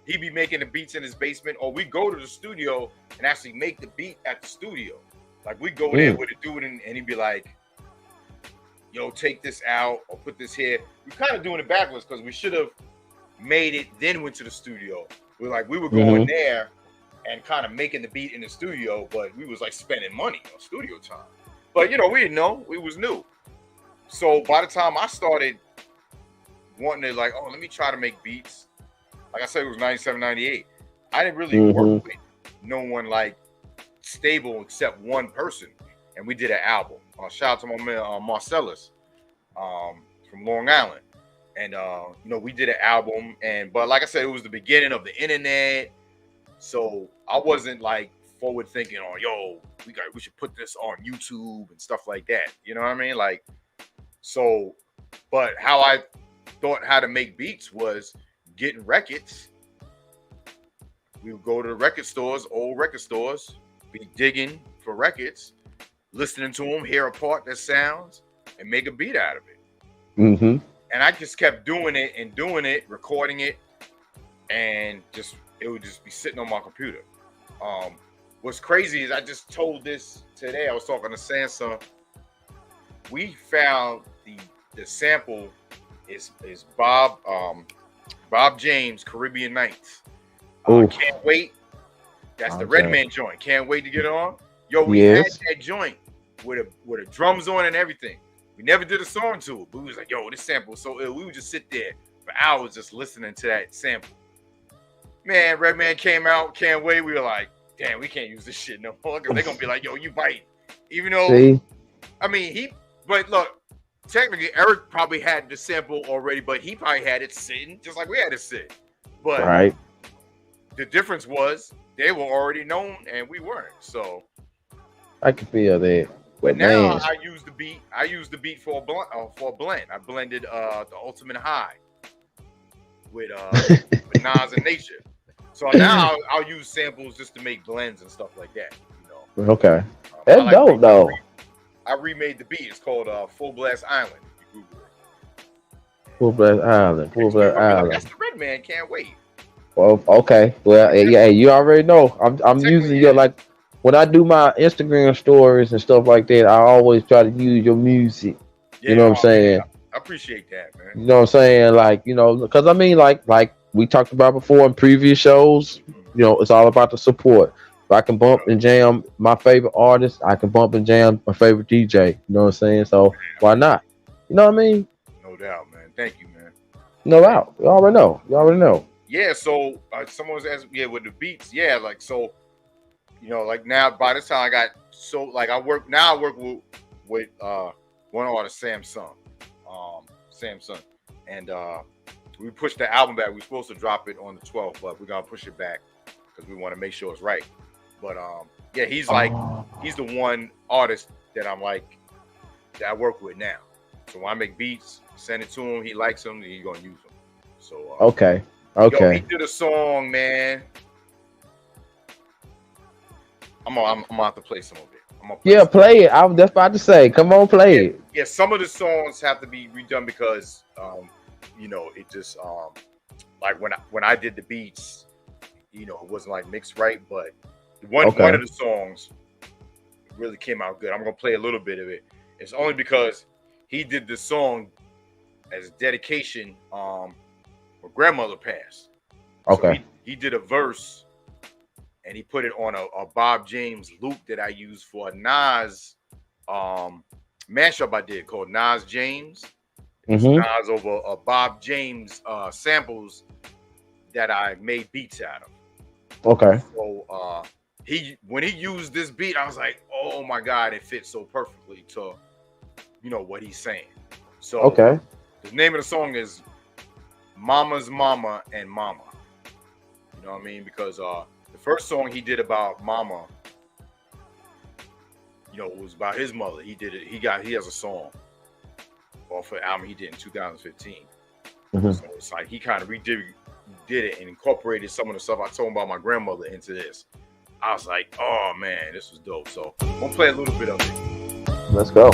He'd be making the beats in his basement, or we go to the studio and actually make the beat at the studio. Like we go there with a dude, and he'd be like, yo, take this out or put this here. We're kind of doing it backwards because we should have made it, then went to the studio. We were going there and kind of making the beat in the studio, but we was like spending money on studio time. But, you know, we didn't know. We was new. So by the time I started wanting to like, oh, let me try to make beats. Like I said, it was 97, 98. I didn't really work with no one like stable except one person. And we did an album. Shout out to my man Marcellus from Long Island. And, you know, we did an album. But like I said, it was the beginning of the internet. So I wasn't like forward thinking, oh, yo, we should put this on YouTube and stuff like that. You know what I mean? Like, so, but how I thought how to make beats was getting records. We would go to the record stores, old record stores, be digging for records, listening to them, hear a part that sounds, and make a beat out of it. Mm-hmm. And I just kept doing it, recording it, and it would just be sitting on my computer. What's crazy is I just told this today. I was talking to Samsung. We found the sample is Bob James, Caribbean Nights. Can't wait. That's the Redman joint. Can't wait to get on. Yo, we had that joint with the drums on and everything. We never did a song to it, but we was like, yo, this sample is so ill. We would just sit there for hours just listening to that sample. Man, Redman came out, Can't Wait. We were like, damn, we can't use this shit no more because they're gonna be like, yo, you bite. Even though, I mean, but look, technically, Eric probably had the sample already, but he probably had it sitting just like we had it sit. But the difference was they were already known and we weren't. So I can feel that. But now I use the beat for a blend. I blended the Ultimate High with Nas and Nature. So now I'll use samples just to make blends and stuff like that. You know. Okay. That's dope though. I remade the beat. It's called Fullblast Island. If you Google it. Fullblast Island. Fullblast Island. That's the Redman. Can't wait. Well, okay. Well, yeah, you already know. I'm using your like when I do my Instagram stories and stuff like that. I always try to use your music. Yeah, you know what I'm saying? I appreciate that, man. You know what I'm saying? Like, you know, because I mean, like we talked about before in previous shows. You know, it's all about the support. If I can bump and jam my favorite artist, I can bump and jam my favorite DJ. You know what I'm saying? So why not? You know what I mean? No doubt, man. Thank you, man. No doubt. You already know. Yeah. So someone was asking, with the beats. Yeah, like so. You know, like now by this time I got I work with one artist, Samsung, and we pushed the album back. We were supposed to drop it on the 12th, but we're gonna push it back because we want to make sure it's right. But yeah, he's the one artist that that I work with now. So when I make beats, send it to him. He likes them, and he's gonna use them. So okay. Yo, he did a song, man. I'm gonna have to play some of it. Play it. I was just about to say, come on, play it. Yeah, some of the songs have to be redone because, you know, it just like when I did the beats, you know, it wasn't like mixed right, but one of the songs really came out good. I'm gonna play a little bit of it. It's only because he did the song as dedication. My grandmother passed. Okay. So he did a verse. And he put it on a Bob James loop that I used for a Nas mashup I did called Nas James. It's Nas over a Bob James samples that I made beats out of. Okay. So when he used this beat, I was like, oh my God, it fits so perfectly to, you know, what he's saying. So the name of the song is Mama's Mama and Mama. You know what I mean? Because the first song he did about Mama, you know, was about his mother. He did it. He has a song off an album he did in 2015. So it's like he kind of redid it and incorporated some of the stuff I told him about my grandmother into this. I was like, oh man, this was dope. So I'm gonna play a little bit of it. Let's go.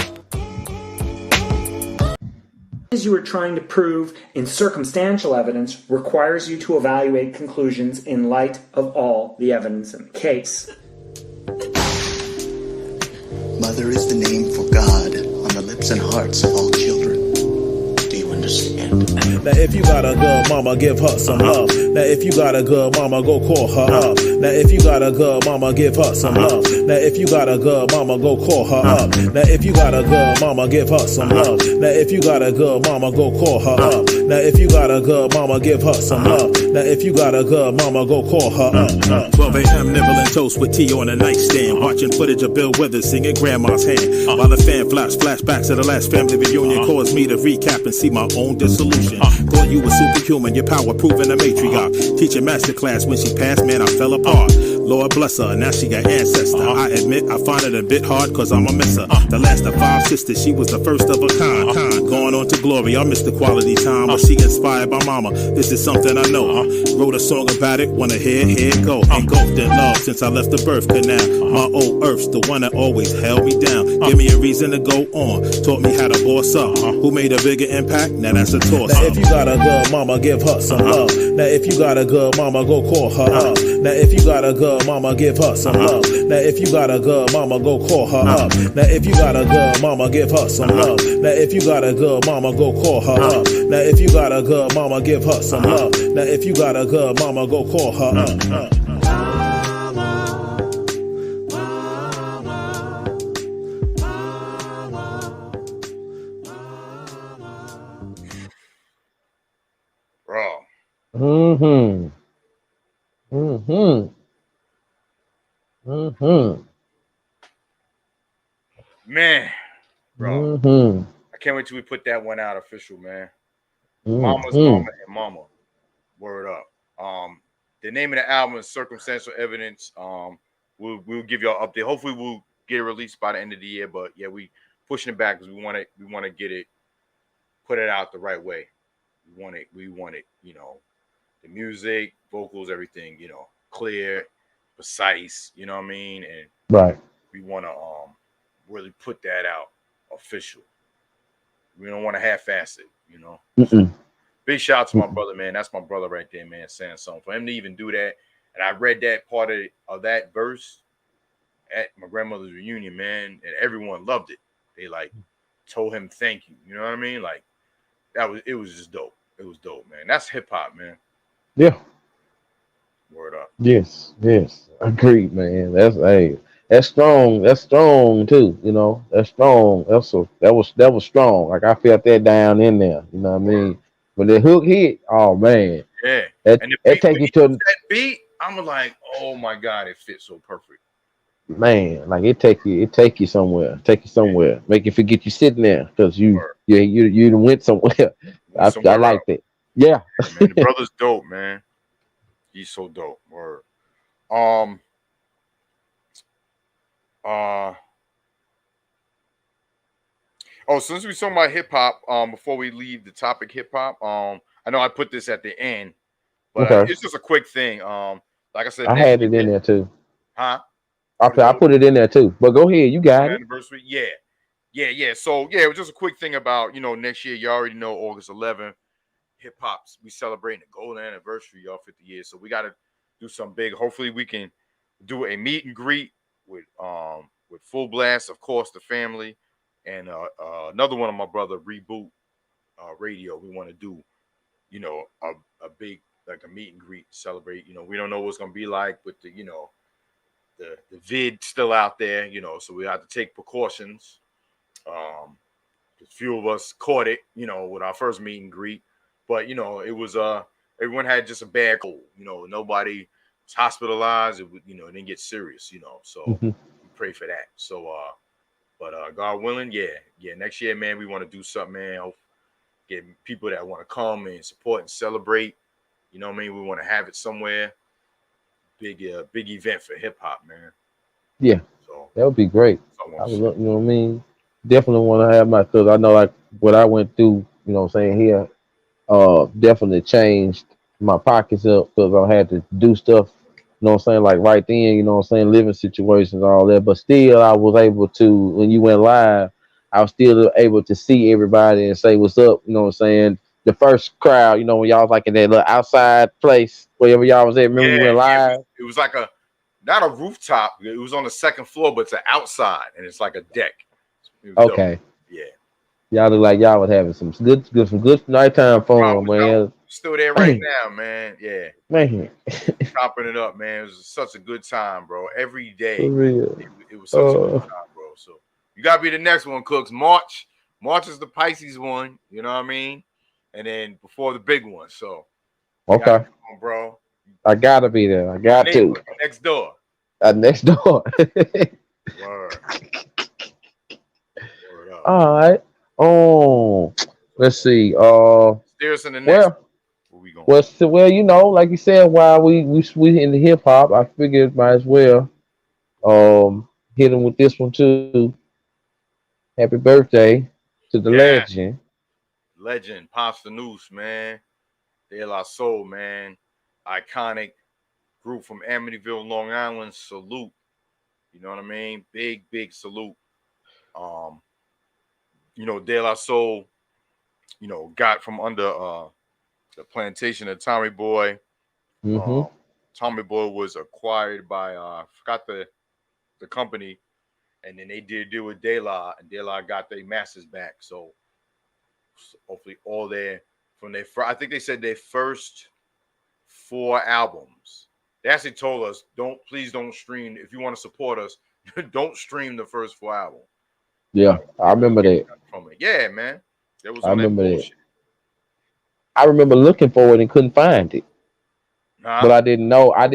As you are trying to prove in circumstantial evidence requires you to evaluate conclusions in light of all the evidence in the case. Mother is the name for God on the lips and hearts of all children. Do you understand? Now if you got a good mama, give her some love. Now if you got a good mama, go call her up. Now if you got a good mama, give her some love. Now if you got a good mama, go call her up. Now if you got a good mama, give her some love. Now if you got a good mama, go call her up. Now if you got a good mama, give her some love. Now if you got a good mama, go call her up. 12 a.m. nibbling toast with tea on a nightstand, watching footage of Bill Withers singing Grandma's Hand. While the fan flashbacks to the last family reunion caused me to recap and see my own dissolution. Thought you were superhuman, your power proving a matriarch. Teaching masterclass when she passed, man, I fell apart. Lord bless her, now she got ancestor. I admit I find it a bit hard cause I'm a misser. The last of 5 sisters, she was the first of a kind. Going on to glory, I miss the quality time. But she inspired by mama, this is something I know. Wrote a song about it, wanna hear it go. Engulfed in love since I left the birth canal. My old earth's the one that always held me down. Give me a reason to go on, taught me how to boss up. Who made a bigger impact? Now that's a toss. Now if you got a good mama, give her some love. Now if you got a good mama, go call her up. Now if you got a good mama, give her some love. Now if you got a good mama, go call her up. Now if you got a good mama, give her some love. Now if you got a good mama, go call her up. Now if you got a good mama, give her some love. Now if you got a good mama, go call her up. Mm-hmm. Man, bro. I can't wait till we put that one out official, man. Mama's mama and mama. Word up. The name of the album is Circumstantial Evidence. We'll give y'all an update. Hopefully we'll get it released by the end of the year, but yeah, we pushing it back because we want to get it, put it out the right way. We want it, you know, the music, vocals, everything, you know, clear, precise, you know what I mean? And right. We want to really put that out official. We don't want to half-ass it, you know. So, big shout out to my brother, man. That's my brother right there, man, saying something. For him to even do that, and I read that part of that verse at my grandmother's reunion, man, and everyone loved it. They like told him thank you. You know what I mean? Like it was just dope. It was dope, man. That's hip hop, man. Yeah. Word up. Yes. Agreed, man. That's strong. That's strong too. You know, that's strong. That was strong. Like I felt that down in there. You know what I mean? When the hook hit, oh man. Yeah. That take you to that beat. I'm like, oh my god, it fits so perfect. Man, like it take you somewhere. Make you forget you sitting there because you went somewhere. I like that. Yeah. Man, the brother's dope, man. He's so dope. Word. Since we talking about hip hop, before we leave the topic hip hop, I know I put this at the end, but it's just a quick thing. Like I said, I had it in there too. Huh? I put it in there too. But go ahead, you got it. Anniversary, yeah. So yeah, it was just a quick thing about next year. You already know August 11th, hip hop's we celebrating the golden anniversary, y'all, 50 years. So we got to do something big. Hopefully, we can do a meet and greet with Fullblast, of course, the family, and another one of my brother, Reboot Radio. We want to do, a big like a meet and greet, celebrate. We don't know what's gonna be like with the the vid still out there, so we have to take precautions. A few of us caught it, with our first meet and greet, but it was everyone had just a bad cold, nobody was hospitalized. It didn't get serious, so we pray for that. So but God willing, next year, man, we want to do something, man. Get people that want to come and support and celebrate. We want to have it somewhere. Big event for hip hop, man. Yeah, so that would be great. Definitely want to have because I know like what I went through. Here, definitely changed my pockets up because I had to do stuff. Like right then, living situations, all that. But still, I was able to when you went live, I was still able to see everybody and say what's up. The first crowd, when y'all was like in that little outside place, wherever y'all was at. Remember we went live? It was like not a rooftop. It was on the second floor, but it's an outside, and it's like a deck. Okay. Yeah. Y'all look like y'all was having some good nighttime fun, man. Still there right now, man. Yeah. Man. Chopping it up, man. It was such a good time, bro. Every day. For real. It was such a good time, bro. So you gotta be the next one, Cooks. March is the Pisces one, you know what I mean? And then before the big one. So okay. On, bro. I gotta be there. I got to. Next door. Next door. Word. All right. Oh, let's see. Steer us in the next. Where we going? Well, you know, like you said, while we in the hip hop, I figured might as well hit him with this one too. Happy birthday to the legend. Legend, Pasta Noose, man. De La Soul, man. Iconic group from Amityville, Long Island. Salute. You know what I mean? Big salute. You know, De La Soul, you know, got from under the plantation of Tommy Boy. Mm-hmm. Tommy Boy was acquired by I forgot the company, and then they did deal with De La, and De La got their masters back. So hopefully all their from their I think they said their first 4 albums. They actually told us please don't stream if you want to support us. Don't stream the first 4 albums. Yeah, I remember that. From it. Yeah, man. That was I remember that. I remember looking for it and couldn't find it. But I didn't know. I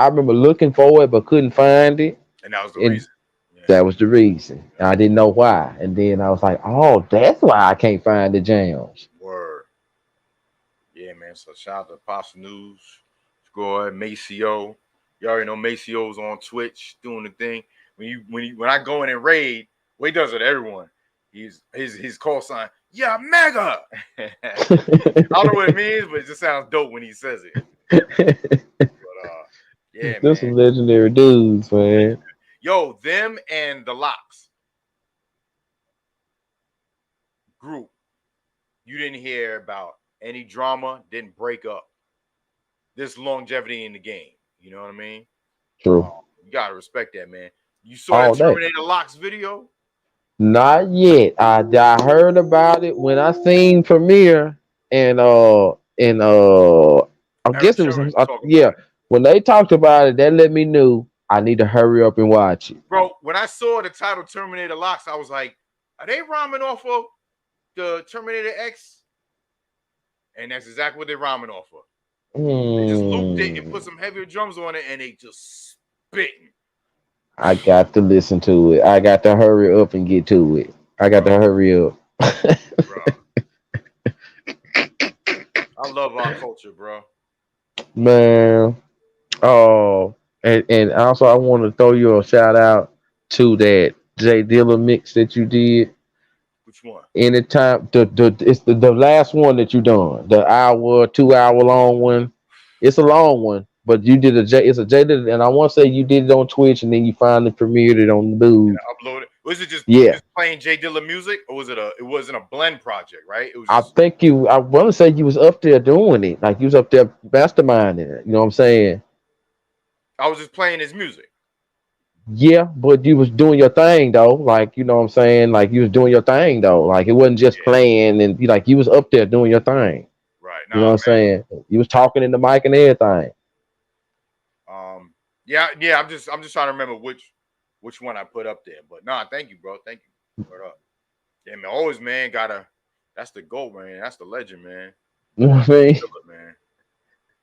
remember looking for it but couldn't find it. And that was the reason. Yeah. That was the reason. And I didn't know why. And then I was like, oh, that's why I can't find the jams. Word. Yeah, man. So shout out to Pasta News. Score Maceo. You already know Maceo's on Twitch doing the thing. When I go in and raid, well, he does it to everyone. His call sign, yeah, mega. I don't know what it means, but it just sounds dope when he says it. But yeah, There's some legendary dudes, man. Yo, them and the LOX group, you didn't hear about any drama, didn't break up. There's longevity in the game. You know what I mean? True. You gotta respect that, man. You saw that Terminator LOX video? Not yet. I heard about it when I seen Premiere and I guess it was when they talked about it, that let me know I need to hurry up and watch it. Bro, when I saw the title Terminator LOX, I was like, are they rhyming off of the Terminator X? And that's exactly what they're rhyming off of. They just looped it and put some heavier drums on it and they just spitting. I got to listen to it. I got to hurry up and get to it. I got to hurry up. I love our culture, bro. Man. Oh, and also I want to throw you a shout out to that J Dilla mix that you did. Which one? Anytime it's the last one that you done. The 2 hour long one. It's a long one. But you did it's a J Dilla, and I want to say you did it on Twitch, and then you finally premiered it on the Booze. Yeah, upload it. Was it just playing J Dilla music, or was it it wasn't a blend project, right? It was. I want to say you was up there doing it, like you was up there masterminding it. You know what I'm saying? I was just playing his music. Yeah, but you was doing your thing though, like you know what I'm saying, like you was doing your thing though, like it wasn't just playing, and you was up there doing your thing. Right. You know what I'm saying? You was talking in the mic and everything. Yeah. I'm just trying to remember which one I put up there. But thank you, bro. Thank you. Yeah, man. Always, man. That's the GOAT, man. That's the legend, man. You know what I mean? Man.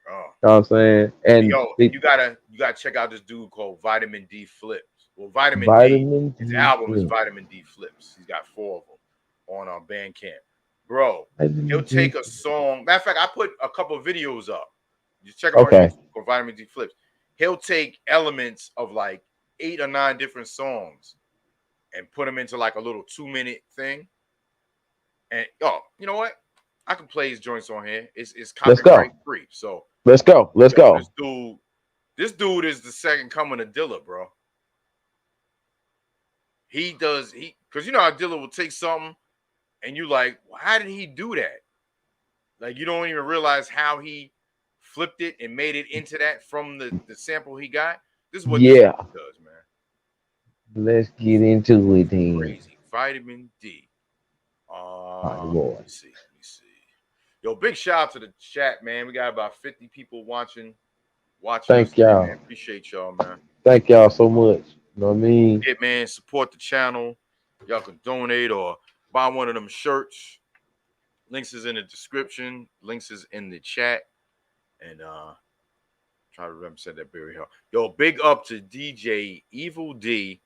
You know what I'm saying? And you gotta check out this dude called Vitamin D Flips. Well, Vitamin D. His album is Vitamin D Flips. He's got 4 of them on our Bandcamp. Bro, he'll take a song. Matter of fact, I put a couple of videos up. Just check out for Vitamin D Flips. He'll take elements of like 8 or 9 different songs and put them into like a little 2-minute thing. And you know what? I can play his joints on here. It's copyright free. So let's go. This dude is the second coming of Dilla, bro. Because you know how Dilla will take something and you like, well, how did he do that? Like you don't even realize how he flipped it and made it into that from the sample he got. This is what Dilla does, man. Let's get into it then. Crazy. vitamin D. Lord. Let me see. Yo, big shout out to the chat, man. We got about 50 people watching Thank us today, y'all. man. Appreciate y'all, man. Thank y'all so much. You know what I mean? Yeah, man, support the channel. Y'all can donate or buy one of them shirts. Links is in the description. Links is in the chat. And try to remember said that very hard. Yo, big up to DJ Evil D.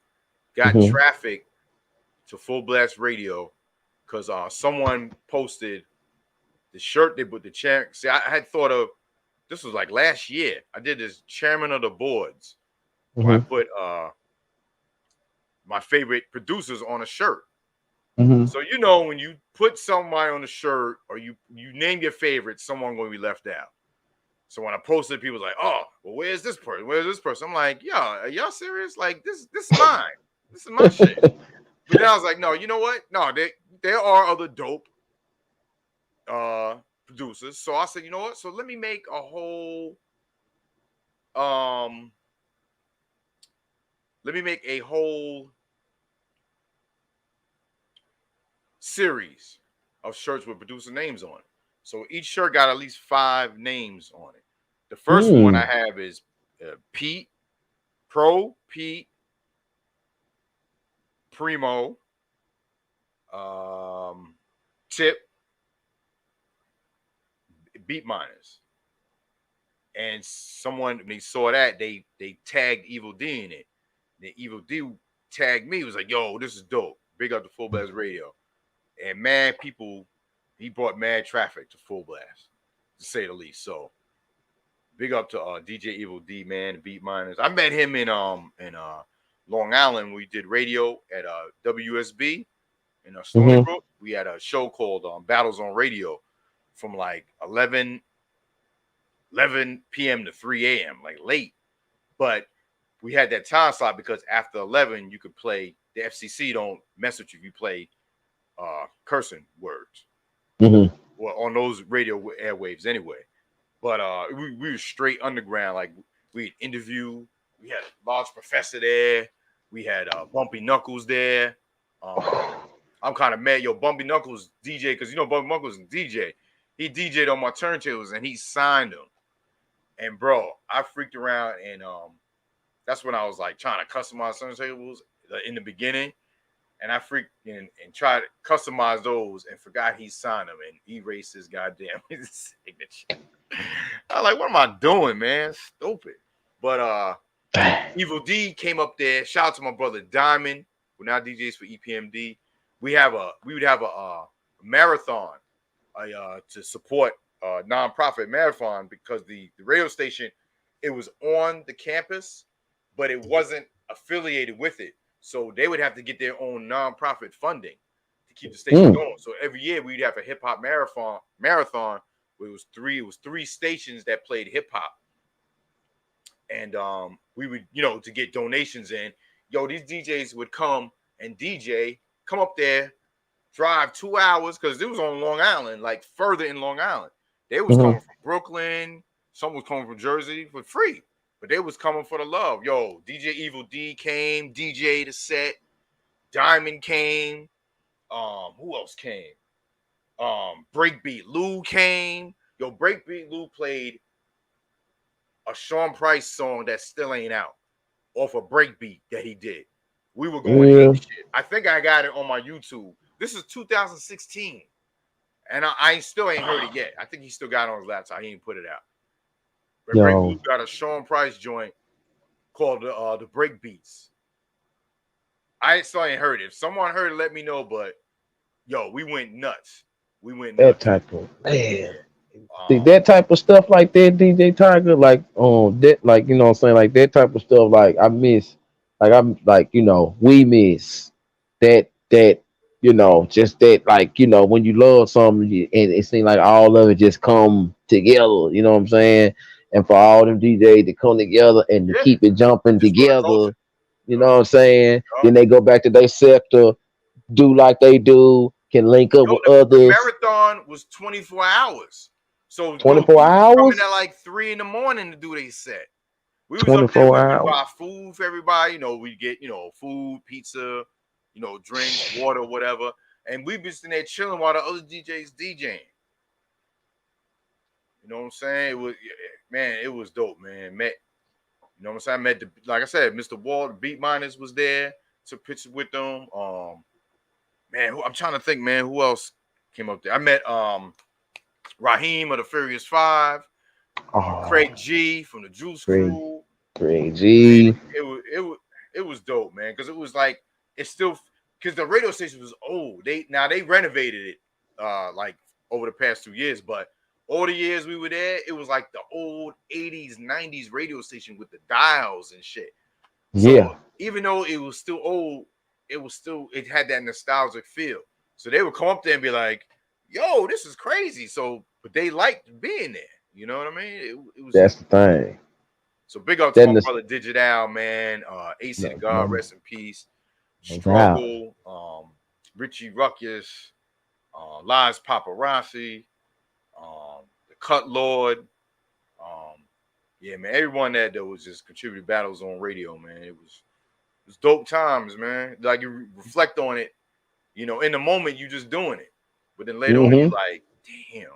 Got traffic to Fullblast Radio because someone posted the shirt they put the chair. See, I had thought of this was like last year. I did this chairman of the boards where I put my favorite producers on a shirt. So you know when you put somebody on the shirt or you name your favorite, someone going to be left out. So when I posted, people was like, "Oh, well, where's this person? Where's this person?" I'm like, "Yeah, are y'all serious? Like this is mine. This is my shit." But then I was like, "No, you know what? No, there are other dope producers." So I said, "You know what? So let me make a whole series of shirts with producer names on it. So each shirt got at least 5 names on it. The first one I have is Pete, Pete, Primo, Tip, Beat Miners. And someone, when they saw that, they tagged Evil D in it. The Evil D tagged me, was like, "Yo, this is dope. Big up to Fullblast Radio." And man, he brought mad traffic to Fullblast, to say the least. So big up to DJ Evil D, man, the Beat Miners. I met him in Long Island. We did radio at WSB in Stony Brook. We had a show called Battles on Radio from like 11 p.m. to 3 a.m., like late. But we had that time slot because after 11, you could play. The FCC don't mess with you if you play cursing words. Well, on those radio airwaves anyway. But we were straight underground. Like we'd interview. We had a large professor there. We had Bumpy Knuckles there. I'm kind of mad. Yo, Bumpy Knuckles DJ, because you know Bumpy Knuckles is DJ. He DJ'd on my turntables and he signed them. And bro, I freaked around and that's when I was like trying to customize turntables in the beginning. And I freaked and tried to customize those and forgot he signed them and erased his goddamn signature. I was like, what am I doing, man? Stupid. But Evil D came up there. Shout out to my brother Diamond, who now DJs for EPMD. We would have a marathon to support a nonprofit marathon because the radio station, it was on the campus, but it wasn't affiliated with it. So they would have to get their own nonprofit funding to keep the station going. So every year we'd have a hip hop marathon where it was three stations that played hip hop. And we would, to get donations in, these DJs would come and come up there, drive 2 hours, because it was on Long Island, like further in Long Island. They was coming from Brooklyn, some was coming from Jersey for free. But they was coming for the love. Yo, DJ Evil D came, DJ the set, Diamond came. Who else came? Breakbeat Lou came. Yo, Breakbeat Lou played a Sean Price song that still ain't out off a breakbeat that he did. We were going shit. I think I got it on my YouTube. This is 2016. And I still ain't heard it yet. I think he still got it on his laptop. He ain't put it out. Breakbeat got a Sean Price joint called the Breakbeats. I still ain't heard it. If someone heard it, let me know. But we went nuts. That type of man. See, that type of stuff like that, DJ Tiger, like that, like what I'm saying, like that type of stuff, like I miss, like I'm like we miss that just that, like when you love something and it seems like all of it just come together, you know what I'm saying, and for all them DJs to come together and to keep it jumping together, you know what I'm saying, then they go back to their sector, do like they do, can link up with others. The marathon was 24 hours. So 24 hours? Coming at like 3 in the morning to do their set. We was 24 up there, hours. we buy food for everybody. We get, food, pizza, drinks, water, whatever. And we be sitting there chilling while the other DJs DJing. You know what I'm saying? It was dope, man. I met like I said, Mr. Wall, the Beat Miners was there. Took pictures with them. I'm trying to think, man, who else came up there? I met Raheem of the Furious Five, Craig G from the Juice Crew. Craig G. It was dope, man, because it was like it's still because the radio station was old. They renovated it like over the past 2 years, but all the years we were there, it was like the old 80s, 90s radio station with the dials and shit. So even though it was still old, it had that nostalgic feel. So they would come up there and be like, yo, this is crazy. So, but they liked being there. You know what I mean? It was. That's the thing. So big up to my brother Digital, man. AC the God, rest in peace. Struggle, Richie Ruckus, Lies Paparazzi, the Cut Lord. Man, everyone that was just contributed battles on radio, man. It was dope times, man. Like you reflect on it, in the moment you just doing it. But then later on you're like, damn.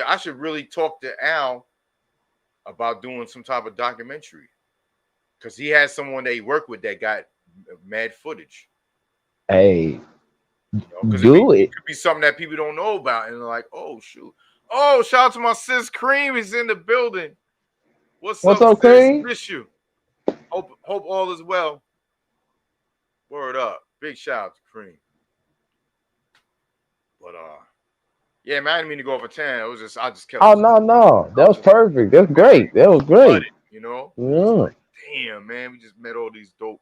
I should really talk to Al about doing some type of documentary. Because he has someone that he worked with that got mad footage. Hey, it could be something that people don't know about. And they're like, oh, shoot. Oh, shout out to my sis Cream. He's in the building. What's up, Cream? Miss you. Hope all is well. Word up. Big shout out to Cream. But man, I didn't mean to go off a 10. It was just I just kept. Oh no. That was perfect. That's great. That was great. Like, damn, man, we just met all these dope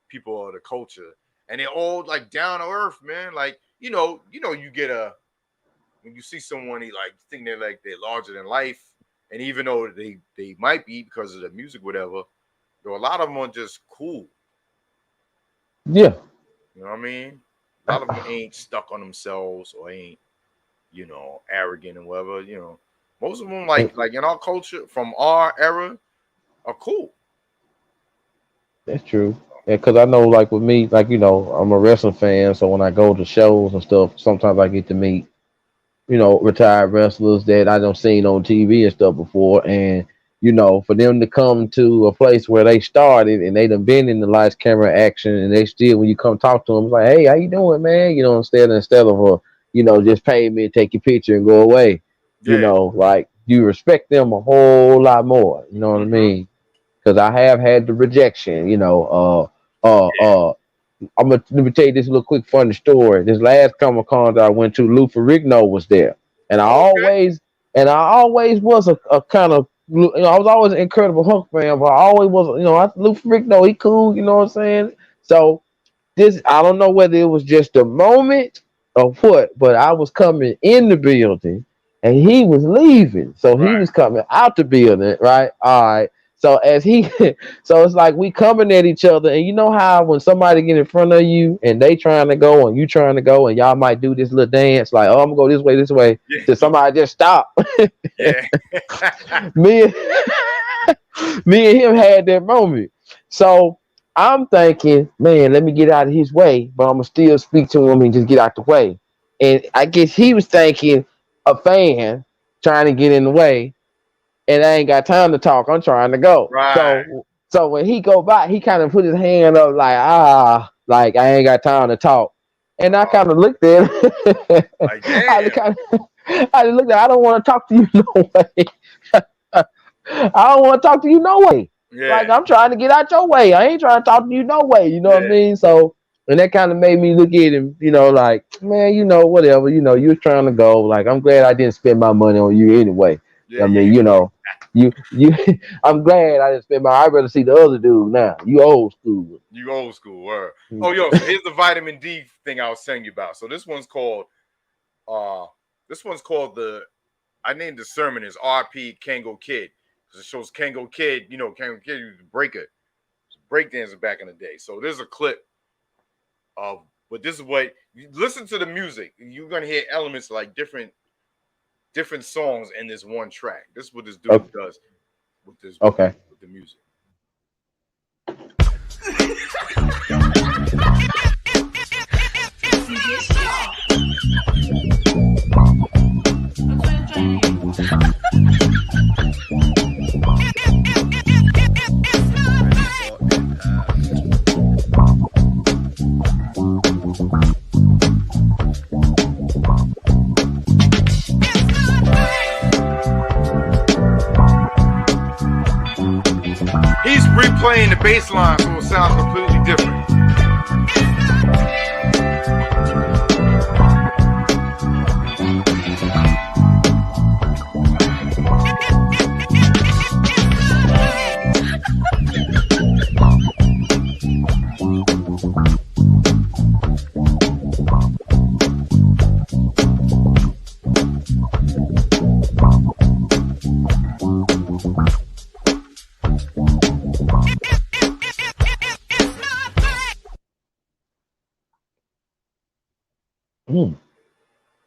people of the culture. And they're all like down to earth, man. Like, you get when you see someone, you think they're larger than life. And even though they might be because of the music, whatever, a lot of them are just cool. Yeah. You know what I mean? A lot of them ain't stuck on themselves or ain't, arrogant and whatever. Most of them, like in our culture from our era, are cool. That's true. Yeah, because I know, like with me, I'm a wrestling fan, so when I go to shows and stuff, sometimes I get to meet, retired wrestlers that I don't seen on TV and stuff before, and for them to come to a place where they started and they done been in the lights, camera, action, and they still, when you come talk to them, it's like, hey, how you doing, man? Instead of just pay me, take your picture and go away. Yeah. You respect them a whole lot more. You know what I mean? Because I have had the rejection. Let me tell you this little quick funny story. This last Comic-Con that I went to, Lou Ferrigno was there, and I always was a kind of, I was always an Incredible Hulk fan, but I always was, Lou Ferrigno, he cool, you know what I'm saying? So I don't know whether it was just a moment or what, but I was coming in the building and he was leaving, so he was coming out the building, right? All right. So so it's like we coming at each other, and you know how when somebody get in front of you and they trying to go and you trying to go, and y'all might do this little dance like, oh, I'm gonna go this way, till somebody just stop. me and him had that moment. So I'm thinking, man, let me get out of his way, but I'm gonna still speak to him and just get out the way. And I guess he was thinking a fan trying to get in the way. And I ain't got time to talk. I'm trying to go. Right. So when he go by, he kind of put his hand up like I ain't got time to talk. And I kind of looked at him. Like, damn. I looked at him. I don't want to talk to you no way. I don't want to talk to you no way. Yeah. Like, I'm trying to get out your way. I ain't trying to talk to you no way. You know what I mean? So, and that kind of made me look at him, like, man, whatever. You was trying to go. Like, I'm glad I didn't spend my money on you anyway. Yeah, I mean, you I'm glad I didn't spend I'd rather see the other dude now. You old school. Word. Oh, yo, so here's the vitamin D thing I was telling you about. So this one's called I named the sermon as RP Kango Kid. Because it shows Kango Kid, Kango Kid was a breaker. Breakdancer back in the day. So there's a clip of, but this is what, you listen to the music. You're gonna hear elements like different songs in this one track. This is what this dude does with this with the music. He's replaying the bass line so it sounds completely different.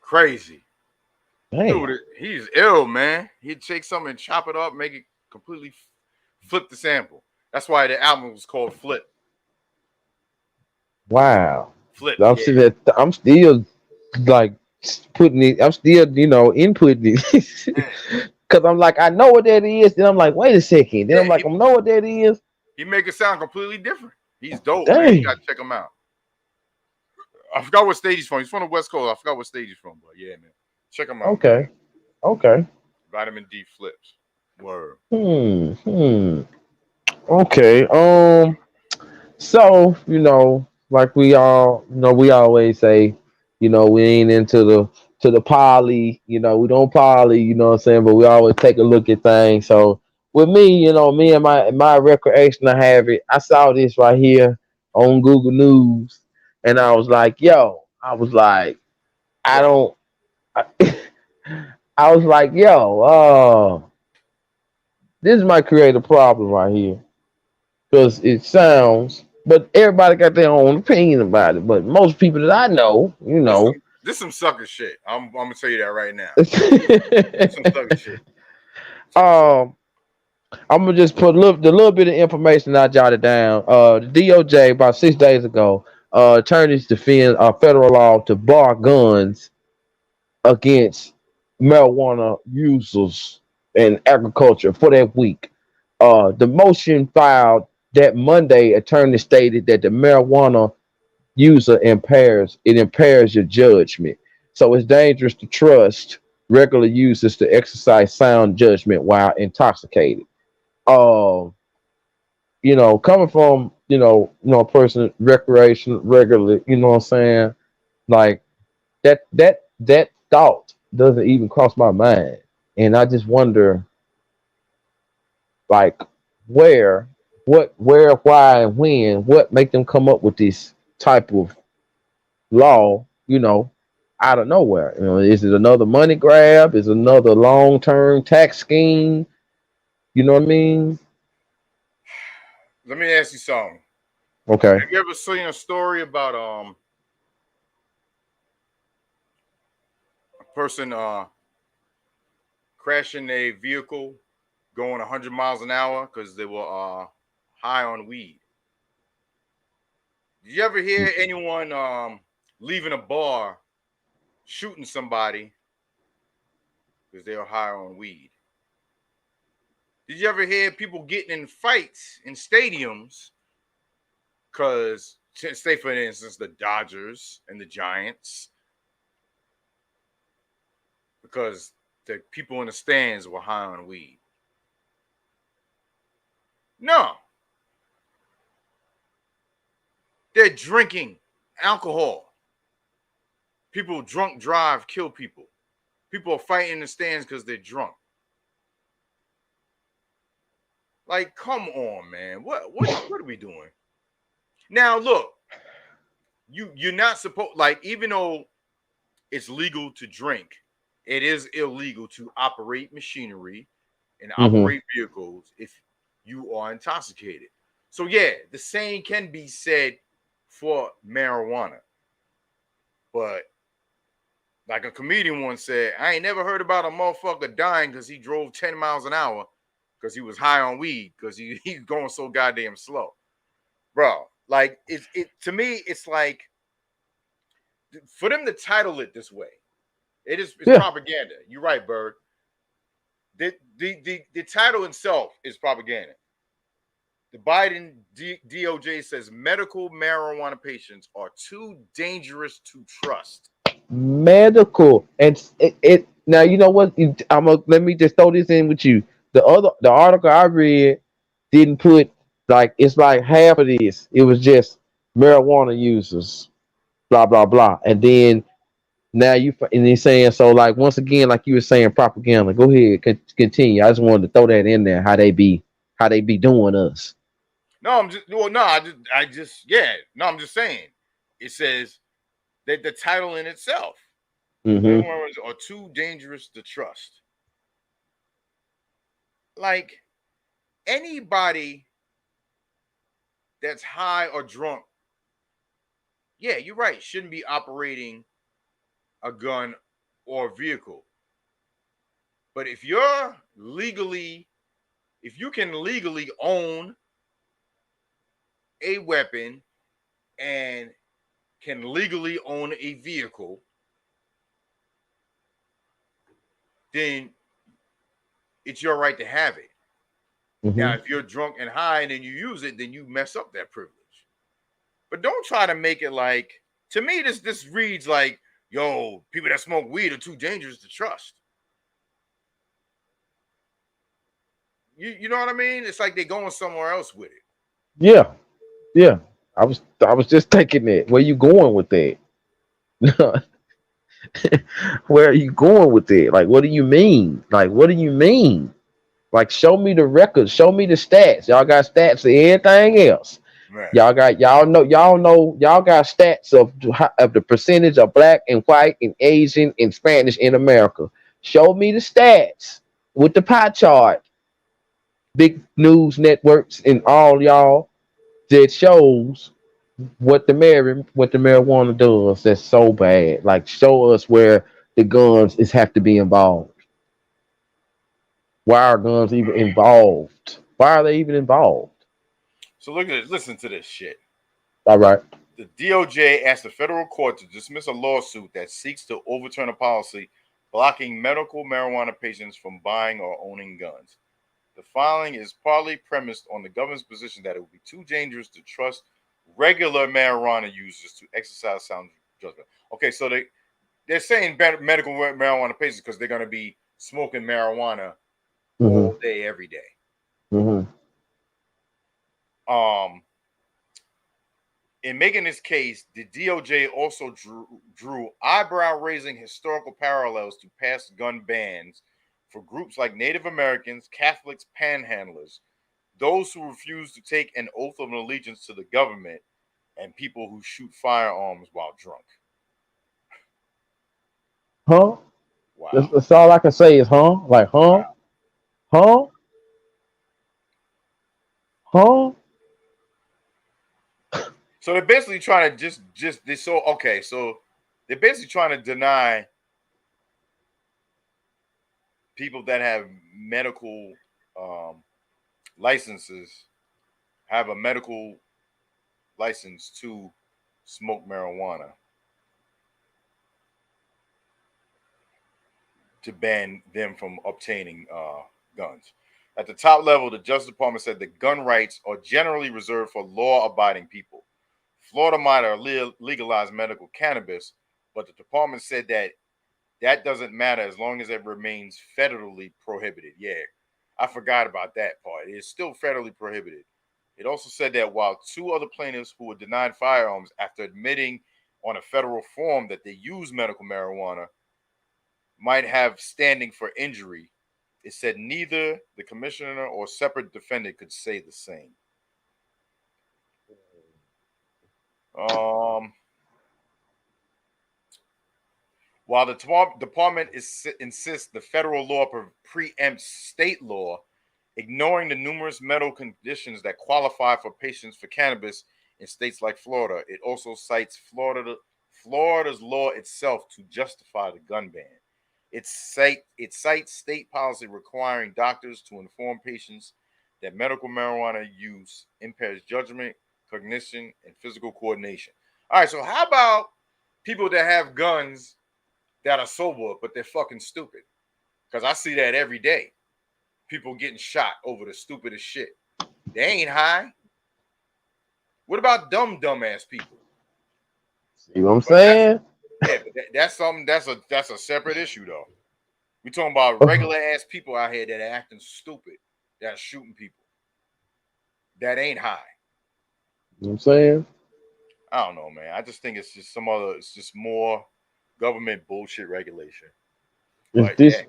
Crazy. Damn. Dude, he's ill, man. He'd take something and chop it up, make it completely flip the sample. That's why the album was called Flip. Wow. Flip. I'm still like putting it. I'm still, inputting it. Because I'm like, I know what that is. Then I'm like, wait a second. Then I'm like, I know what that is. He make it sound completely different. He's dope, Dang. man. You gotta check him out. I forgot what stage he's from. He's from the West Coast. I forgot what stage he's from, but yeah, man. Check him out. Okay. Vitamin D Flips. Word. Okay. So, like we always say, we ain't into the poly, we don't poly, you know what I'm saying, but we always take a look at things. So with me, me and my recreational habit, I saw this right here on Google News, and I was like, this might create a problem right here. Because it sounds, but everybody got their own opinion about it. But most people that I know, This some sucker shit. I'm gonna tell you that right now. Some sucker shit. I'm gonna just put the little bit of information I jotted down. The DOJ about 6 days ago, attorneys defend federal law to bar guns against marijuana users in agriculture for that week. The motion filed that Monday, attorney stated that the marijuana user impairs your judgment. So it's dangerous to trust regular users to exercise sound judgment while intoxicated. Coming from a person recreation regularly, you know what I'm saying? Like that thought doesn't even cross my mind. And I just wonder, like, where, why, and when, what make them come up with this type of law, out of nowhere? Is it another money grab? Is it another long-term tax scheme? You know what I mean? Let me ask you something. Okay. Have you ever seen a story about a person crashing a vehicle going 100 miles an hour because they were high on weed? Did you ever hear anyone leaving a bar shooting somebody because they were high on weed? Did you ever hear people getting in fights in stadiums because, say for instance, the Dodgers and the Giants, because the people in the stands were high on weed? No. They're drinking alcohol. People drunk drive, kill people. People are fighting in the stands because they're drunk. Like, come on, man. What are we doing? Now, look, you're not supposed, like, even though it's legal to drink, it is illegal to operate machinery and operate vehicles if you are intoxicated. So, yeah, the same can be said for marijuana. But like a comedian once said, I ain't never heard about a motherfucker dying because he drove 10 miles an hour because he was high on weed because he's going so goddamn slow. Bro, like, it to me, it's like, for them to title it this way, it's propaganda. You're right, Bird. The title itself is propaganda. The Biden DOJ says medical marijuana patients are too dangerous to trust. Medical, and it now, you know what? Let me just throw this in with you. The article I read didn't put Like it's like half of this. It was just marijuana users, blah blah blah, and then now and he's saying so. Like once again, like you were saying, propaganda. Go ahead, continue. I just wanted to throw that in there. How they be doing us. No, I'm just saying. It says that the title in itself, Mm-hmm. are too dangerous to trust. Like anybody that's high or drunk, yeah, you're right, shouldn't be operating a gun or a vehicle. But if you can legally own a weapon and can legally own a vehicle, then it's your right to have it. Mm-hmm. Now, if you're drunk and high and then you use it, then you mess up that privilege. But don't try to make it like, to me, this reads like, yo, people that smoke weed are too dangerous to trust. You know what I mean? It's like they're going somewhere else with it. Yeah. I was just thinking that. Where you going with that? Where are you going with it? Like, what do you mean? Like, what do you mean? Like, show me the records, show me the stats. Y'all got stats of everything else. Right. Y'all got stats of the percentage of black and white and Asian and Spanish in America. Show me the stats with the pie chart. Big news networks and all y'all that shows what the marijuana does. That's so bad. Like, show us where the guns have to be involved. Why are guns even involved? Why are they even involved? So look at this. Listen to this shit. All right. The DOJ asked the federal court to dismiss a lawsuit that seeks to overturn a policy blocking medical marijuana patients from buying or owning guns. The filing is partly premised on the government's position that it would be too dangerous to trust regular marijuana users to exercise sound judgment. Okay, so they're saying medical marijuana patients because they're going to be smoking marijuana all day, every day. Mm-hmm. In making this case, the DOJ also drew eyebrow-raising historical parallels to past gun bans for groups like Native Americans, Catholics, panhandlers, those who refuse to take an oath of allegiance to the government, and people who shoot firearms while drunk. Huh? Wow. That's all I can say is huh? Like, huh? Wow. Huh? So they're basically trying to so they're basically trying to deny people that have medical licenses, have a medical license to smoke marijuana, to ban them from obtaining guns. At the top level, the Justice Department said that gun rights are generally reserved for law-abiding people. Florida might have legalized medical cannabis, but the department said that doesn't matter as long as it remains federally prohibited. Yeah, I forgot about that part. It's still federally prohibited. It also said that while two other plaintiffs who were denied firearms after admitting on a federal form that they use medical marijuana might have standing for injury, it said neither the commissioner or separate defendant could say the same. While the department insists the federal law preempts state law, ignoring the numerous medical conditions that qualify for patients for cannabis in states like Florida, it also cites Florida's law itself to justify the gun ban. It cites state policy requiring doctors to inform patients that medical marijuana use impairs judgment, cognition, and physical coordination. All right, so how about people that have guns that are sober, but they're fucking stupid? Because I see that every day. People getting shot over the stupidest shit. They ain't high. What about dumbass people? See what I'm saying? But that's something. That's a separate issue, though. We talking about regular ass people out here that are acting stupid, that are shooting people. that ain't high. You know what I'm saying? I don't know, man. I just think it's just it's just more government bullshit regulation. Is this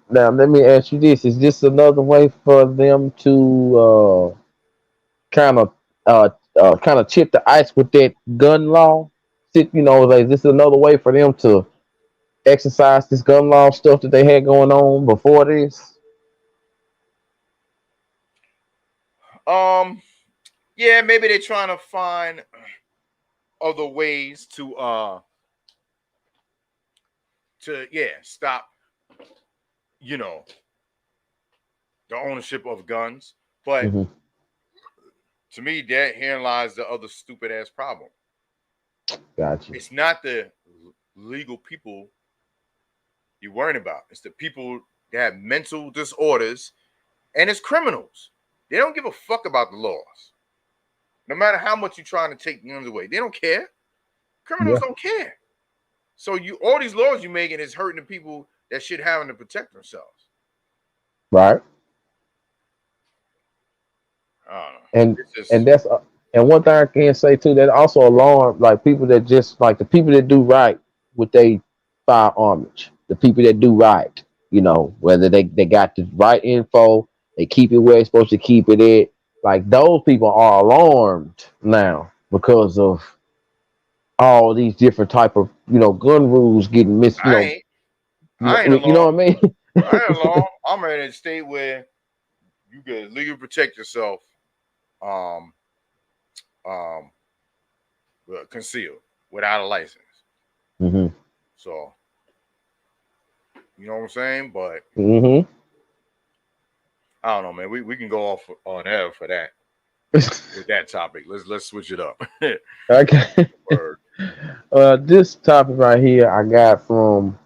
now? Let me ask you this: is this another way for them to kind of chip the ice with that gun law? You know, like, is this another way for them to exercise this gun law stuff that they had going on before this? Yeah, maybe they're trying to find other ways to stop, you know, the ownership of guns. But to me, herein lies the other stupid ass problem. Gotcha. It's not the legal people you're worrying about. It's the people that have mental disorders, and it's criminals. They don't give a fuck about the laws. No matter how much you're trying to take guns away, they don't care. Criminals don't care. So all these laws you're making is hurting the people that should have to protect themselves. Right. And one thing I can say too, that also alarm like people that just like the people that do right with their firearms, the people that do right, you know, whether they got the right info, they keep it where it's supposed to keep it at. Like those people are alarmed now because of all these different type of, you know, gun rules getting missed. You know what I mean? I ain't alone. I'm in a state where you can legally protect yourself, concealed without a license. So, you know what I'm saying? But I don't know, man. We can go off on air for that. With that topic, let's switch it up. Okay. This topic right here I got from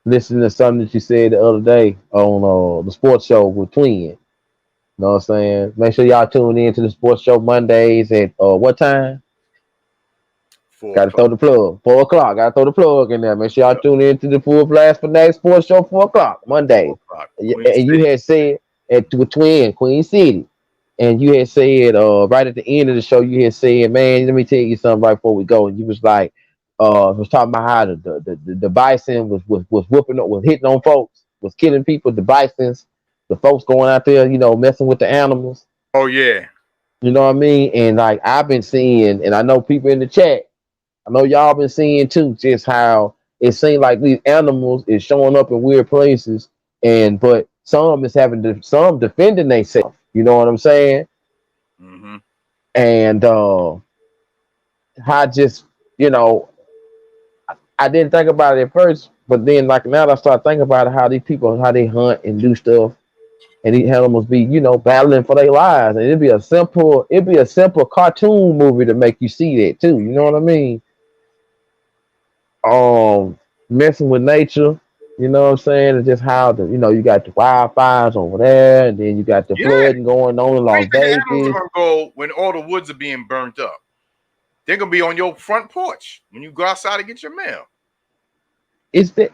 listening to something that you said the other day on the sports show with Twin. You know what I'm saying? Make sure y'all tune in to the sports show Mondays at what time? Got to throw the plug. 4 o'clock. Got to throw the plug in there. Make sure y'all tune in to the Fullblast for next sports show 4 o'clock Monday. And you had said with Twin Queen City. And you had said right at the end of the show, you had said, "Man, let me tell you something right before we go." And you was like, was talking about how the bison was whooping up, was hitting on folks, was killing people. The bisons, the folks going out there, you know, messing with the animals. Oh yeah, you know what I mean. And like I've been seeing, and I know people in the chat, I know y'all been seeing too, just how it seems like these animals is showing up in weird places, but some is some defending themselves. You know what I'm saying? And I just, you know, I didn't think about it at first, but then like now I start thinking about it, how these people, how they hunt and do stuff, and these animals be, you know, battling for their lives, and it'd be a simple cartoon movie to make you see that too. You know what I mean? Messing with nature. You know what I'm saying? And just how you know, you got the wildfires over there, and then you got the flooding going on in Las Vegas. Animals are gonna go when all the woods are being burnt up. They're gonna be on your front porch when you go outside to get your mail. Is that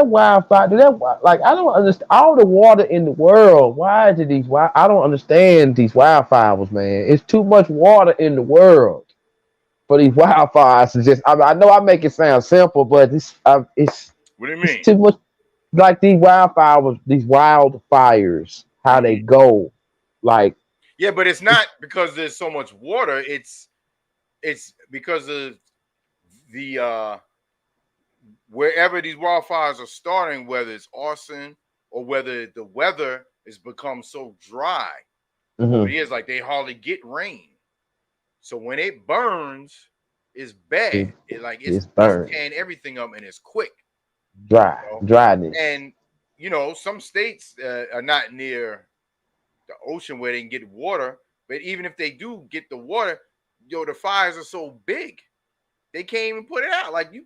wildfire? Like I don't understand all the water in the world. Why is it I don't understand these wildfires, man. It's too much water in the world for these wildfires to just. I know I make it sound simple, but it's. What do you mean? It's too much. Like these wildfires, how they go, like. Yeah, but it's not because there's so much water. It's because of the wherever these wildfires are starting, whether it's arson or whether the weather has become so dry. It is like they hardly get rain. So when it burns, it's bad. It's tearing everything up, and it's quick. Dryness. And you know, some states are not near the ocean where they can get water, but even if they do get the water, the fires are so big they can't even put it out. Like you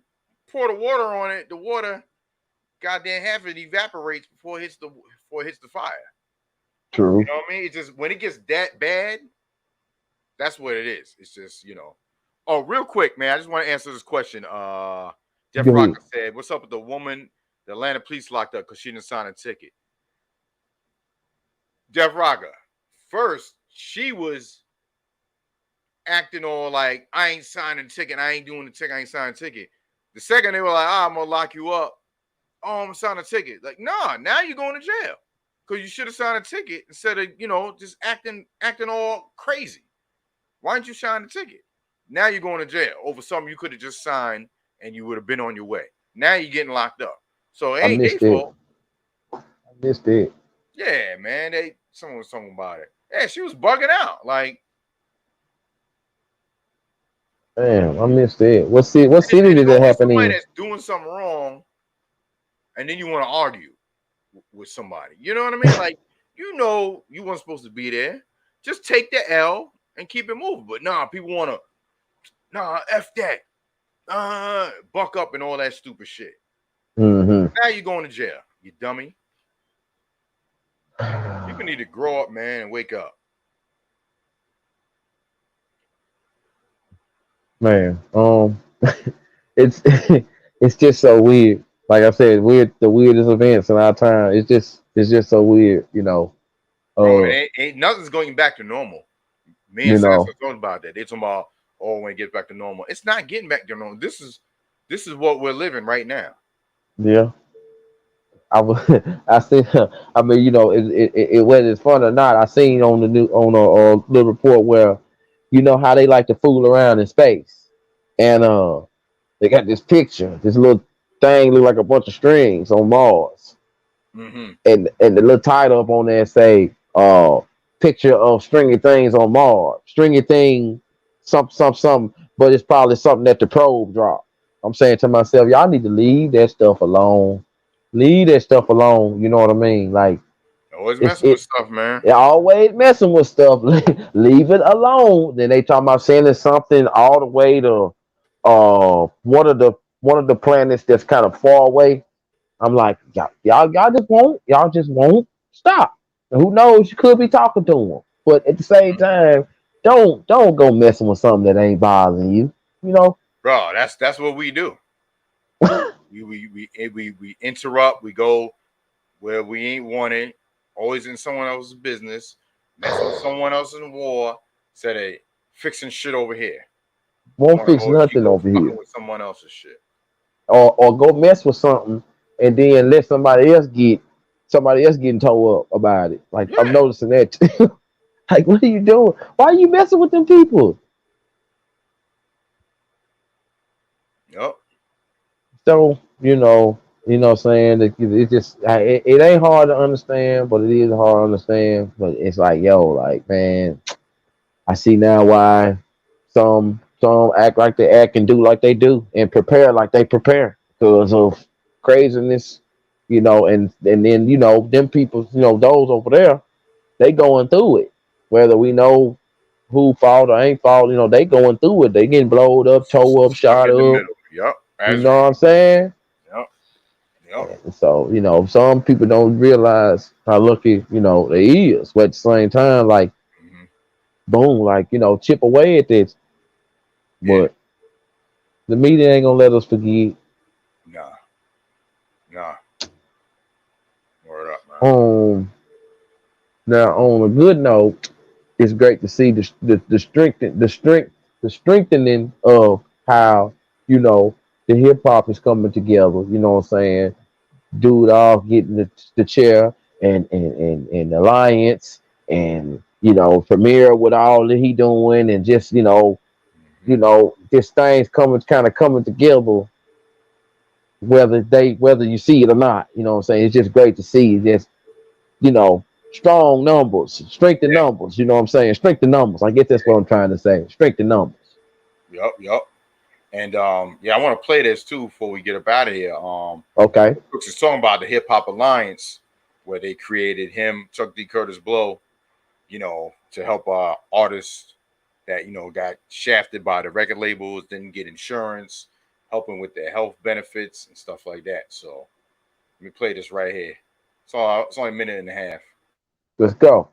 pour the water on it, the water, goddamn, half of it evaporates before it hits the fire. True. You know what I mean? It's just when it gets that bad, that's what it is. It's just, you know. Oh, real quick, man, I just want to answer this question. Jeff Rocker said, "What's up with the woman the Atlanta police locked up because she didn't sign a ticket?" Jeff Rocker, first she was acting all like, I ain't signing a ticket, I ain't doing the ticket, I ain't signing a ticket. The second they were like, I'm gonna lock you up. Oh, I'm gonna sign a ticket. Like, nah, now you're going to jail. Because you should have signed a ticket instead of, just acting all crazy. Why didn't you sign the ticket? Now you're going to jail over something you could have just signed and you would have been on your way. Now you're getting locked up. So it ain't their fault. I missed it. Yeah, man. Someone was talking about it. Yeah, she was bugging out. Like, damn, I missed it. What city did that happen in? That's doing something wrong, and then you want to argue with somebody. You know what I mean? Like, you weren't supposed to be there. Just take the L and keep it moving. But nah, people want to, F that. Buck up and all that stupid shit. Mm-hmm. Now you're going to jail, you dummy. People need to grow up, man, and wake up. Man, it's just so weird. Like I said, the weirdest events in our time. It's just so weird, Bro, ain't nothing's going back to normal. Me and Sasha talking about that. They talking about, when it gets back to normal. It's not getting back to normal. This is what we're living right now. Yeah. I see. I mean, whether it's fun or not, I seen on a little report where, how they like to fool around in space, and they got this picture, this little thing look like a bunch of strings on Mars, and the little title up on there say, picture of stringy things on Mars, stringy thing, something, but it's probably something that the probe dropped. I'm saying to myself, y'all need to leave that stuff alone. Leave that stuff alone. You know what I mean? Like, always messing with stuff, man. They're always messing with stuff. Leave it alone. Then they talking about sending something all the way to one of the planets that's kind of far away. I'm like, y'all just won't stop. And who knows? You could be talking to them, but at the same time, don't go messing with something that ain't bothering you. Bro, that's what we do. we interrupt. We go where we ain't wanted. Always in someone else's business. Messing with someone else in war. Said they fixing shit over here. Won't fix nothing over here. With someone else's shit. Or go mess with something and then let somebody else getting towed up about it. Like, yeah. I'm noticing that too. Like, what are you doing? Why are you messing with them people? Yep. So, what I'm saying? It just it ain't hard to understand, but it is hard to understand. But it's like, man, I see now why some act like they act and do like they do and prepare like they prepare because of craziness, and then them people, those over there, they going through it. Whether we know who fault or ain't fault, they going through it. They getting blowed up, towed up, shot up. Yep. You know what I'm saying? Yep. So, some people don't realize how lucky, they is. But at the same time, like, boom, like, chip away at this. Yeah. But the media ain't gonna let us forget. Nah. Word up, man. Now, on a good note, it's great to see the strengthening of how, the hip hop is coming together. You know what I'm saying? Dude off getting the chair and Alliance and Premier with all that he doing and just just things coming together, whether you see it or not. You know what I'm saying? It's just great to see. Just strong numbers, strength in numbers. You know what I'm saying? Strength in numbers. I guess that's what I'm trying to say. Strength in numbers. Yep. And I want to play this too before we get up out of here. Okay. Brooks is talking about the Hip Hop Alliance, where they created him, Chuck D. Curtis Blow, to help artists that got shafted by the record labels, didn't get insurance, helping with their health benefits and stuff like that. So let me play this right here. It's only a minute and a half. Let's go.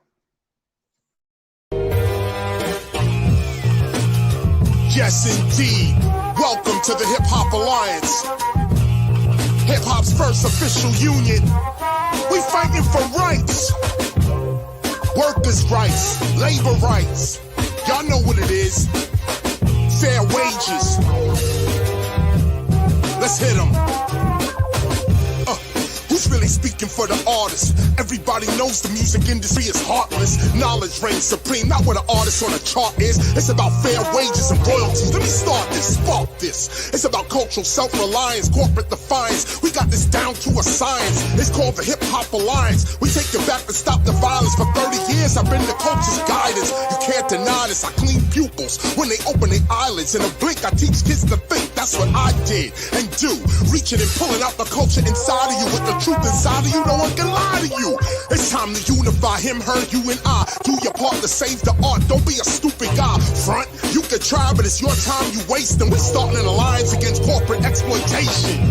Yes, indeed. Welcome to the Hip Hop Alliance. Hip Hop's first official union. We fighting for rights. Workers' rights, labor rights. Y'all know what it is. Fair wages. Let's hit 'em. Who's really speaking for the artist? Everybody knows the music industry is heartless. Knowledge reigns supreme, not what an artist on a chart is. It's about fair wages and royalties. Let me start this, spark this. It's about cultural self-reliance, corporate defiance. We got this down to a science. It's called the Hip Hop Alliance. We take it back to stop the violence. For 30 years, I've been the culture's guidance. You can't deny this. I clean pupils when they open their eyelids. In a blink, I teach kids to think. That's what I did and do. Reaching and pulling out the culture inside of you with the truth inside of you, no one can lie to you. It's time to unify him, her, you, and I. Do your part to save the art. Don't be a stupid guy. Front, you can try, but it's your time you wasting. We're starting an alliance against corporate exploitation.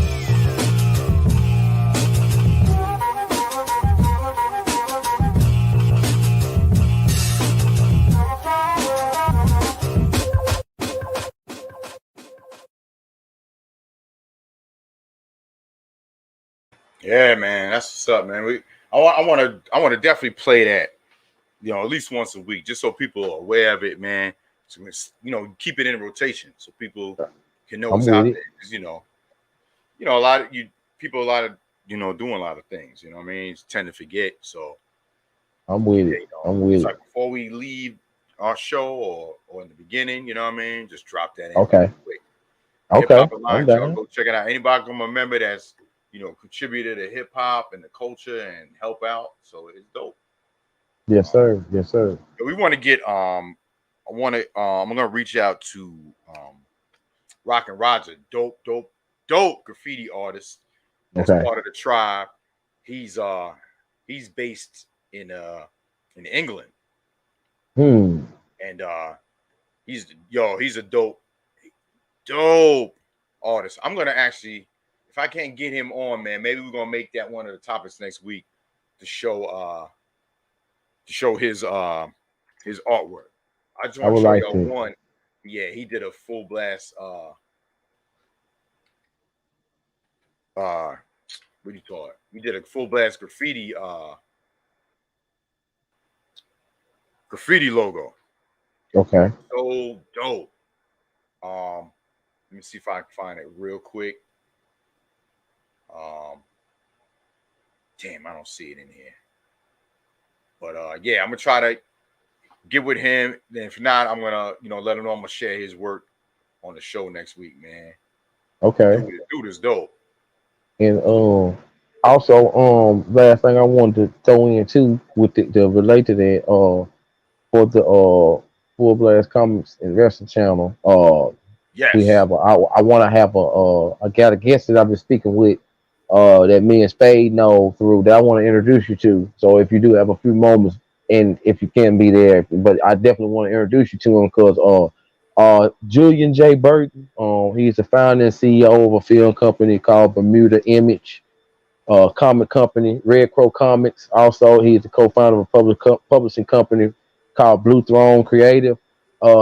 Yeah, man, that's what's up, man. I want to definitely play that, at least once a week, just so people are aware of it, man. So keep it in rotation so people can know what's out there. Because a lot of people doing a lot of things. You know what I mean? Tend to forget. So I'm with it. I'm with it. Like before we leave our show or in the beginning, you know what I mean? Just drop that in. Okay. Quick. Okay. I'm down. Go check it out. Anybody can remember that's contributed to hip hop and the culture and help out. So it's dope. Yes, sir. Yes, sir. We want to get I'm gonna reach out to Rockin' Roger, dope graffiti artist that's part of the tribe. He's based in England. And he's a dope artist. I'm gonna actually, if I can't get him on, man, maybe we're gonna make that one of the topics next week to show his artwork. I just want to show y'all one. Yeah, he did a Fullblast what do you call it? We did a Fullblast graffiti logo. Okay. So dope. Let me see if I can find it real quick. Damn, I don't see it in here. But yeah, I'm gonna try to get with him. Then if not, I'm gonna let him know I'm gonna share his work on the show next week, man. Okay. Dude is dope. And also last thing I wanted to throw in too with the relate to that for the Fullblast Comics Investor channel. Yes. We have I want to have I got a guest that I've been speaking with that me and Spade know through that I want to introduce you to. So if you do have a few moments and if you can be there, but I definitely want to introduce you to him because Julian J. Burton, he's the founder and CEO of a film company called Bermuda Image, comic company, Red Crow Comics. Also, he's the co-founder of a publishing company called Blue Throne Creative.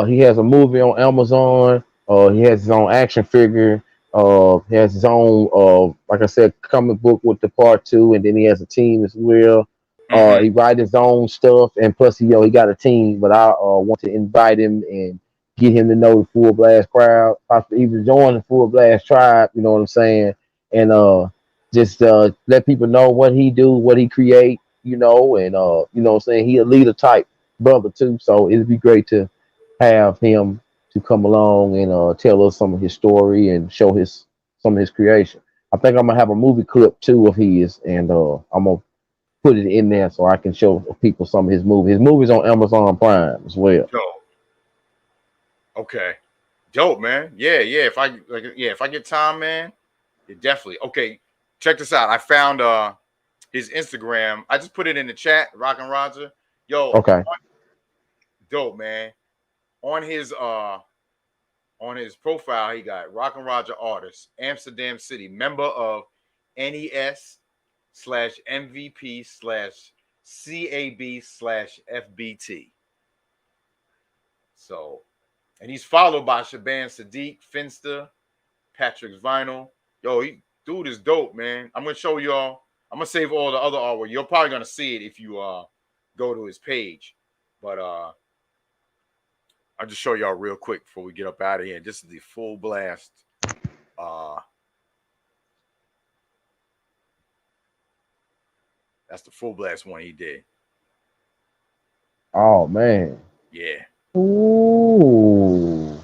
He has a movie on Amazon. He has his own action figure. He has his own, like I said, comic book with the part 2, and then he has a team as well. He writes his own stuff, and plus, he got a team. But I want to invite him and get him to know the Fullblast crowd, possibly even join the Fullblast tribe. You know what I'm saying? And just let people know what he do, what he create. And you know what I'm saying, he a leader type brother too. So it'd be great to have him to come along and tell us some of his story and show some of his creation. I think I'm gonna have a movie clip too of his, and I'm gonna put it in there so I can show people some of his movies. His movies on Amazon Prime as well. Dope. Okay, dope, man. Yeah. If I get time, man, it definitely. Okay, check this out. I found his Instagram. I just put it in the chat. Rockin' Roger. Yo. Okay. Dope, man. On his profile, he got Rockin' Roger Artist, Amsterdam City, member of NES/MVP/CAB/FBT. So, and he's followed by Shaban Sadiq, Finster, Patrick's Vinyl. Yo, dude is dope, man. I'm gonna show y'all. I'm gonna save all the other artwork. You're probably gonna see it if you go to his page. But I'll just show y'all real quick before we get up out of here. This is the Fullblast. That's the Fullblast one he did. Oh man. Yeah. Ooh.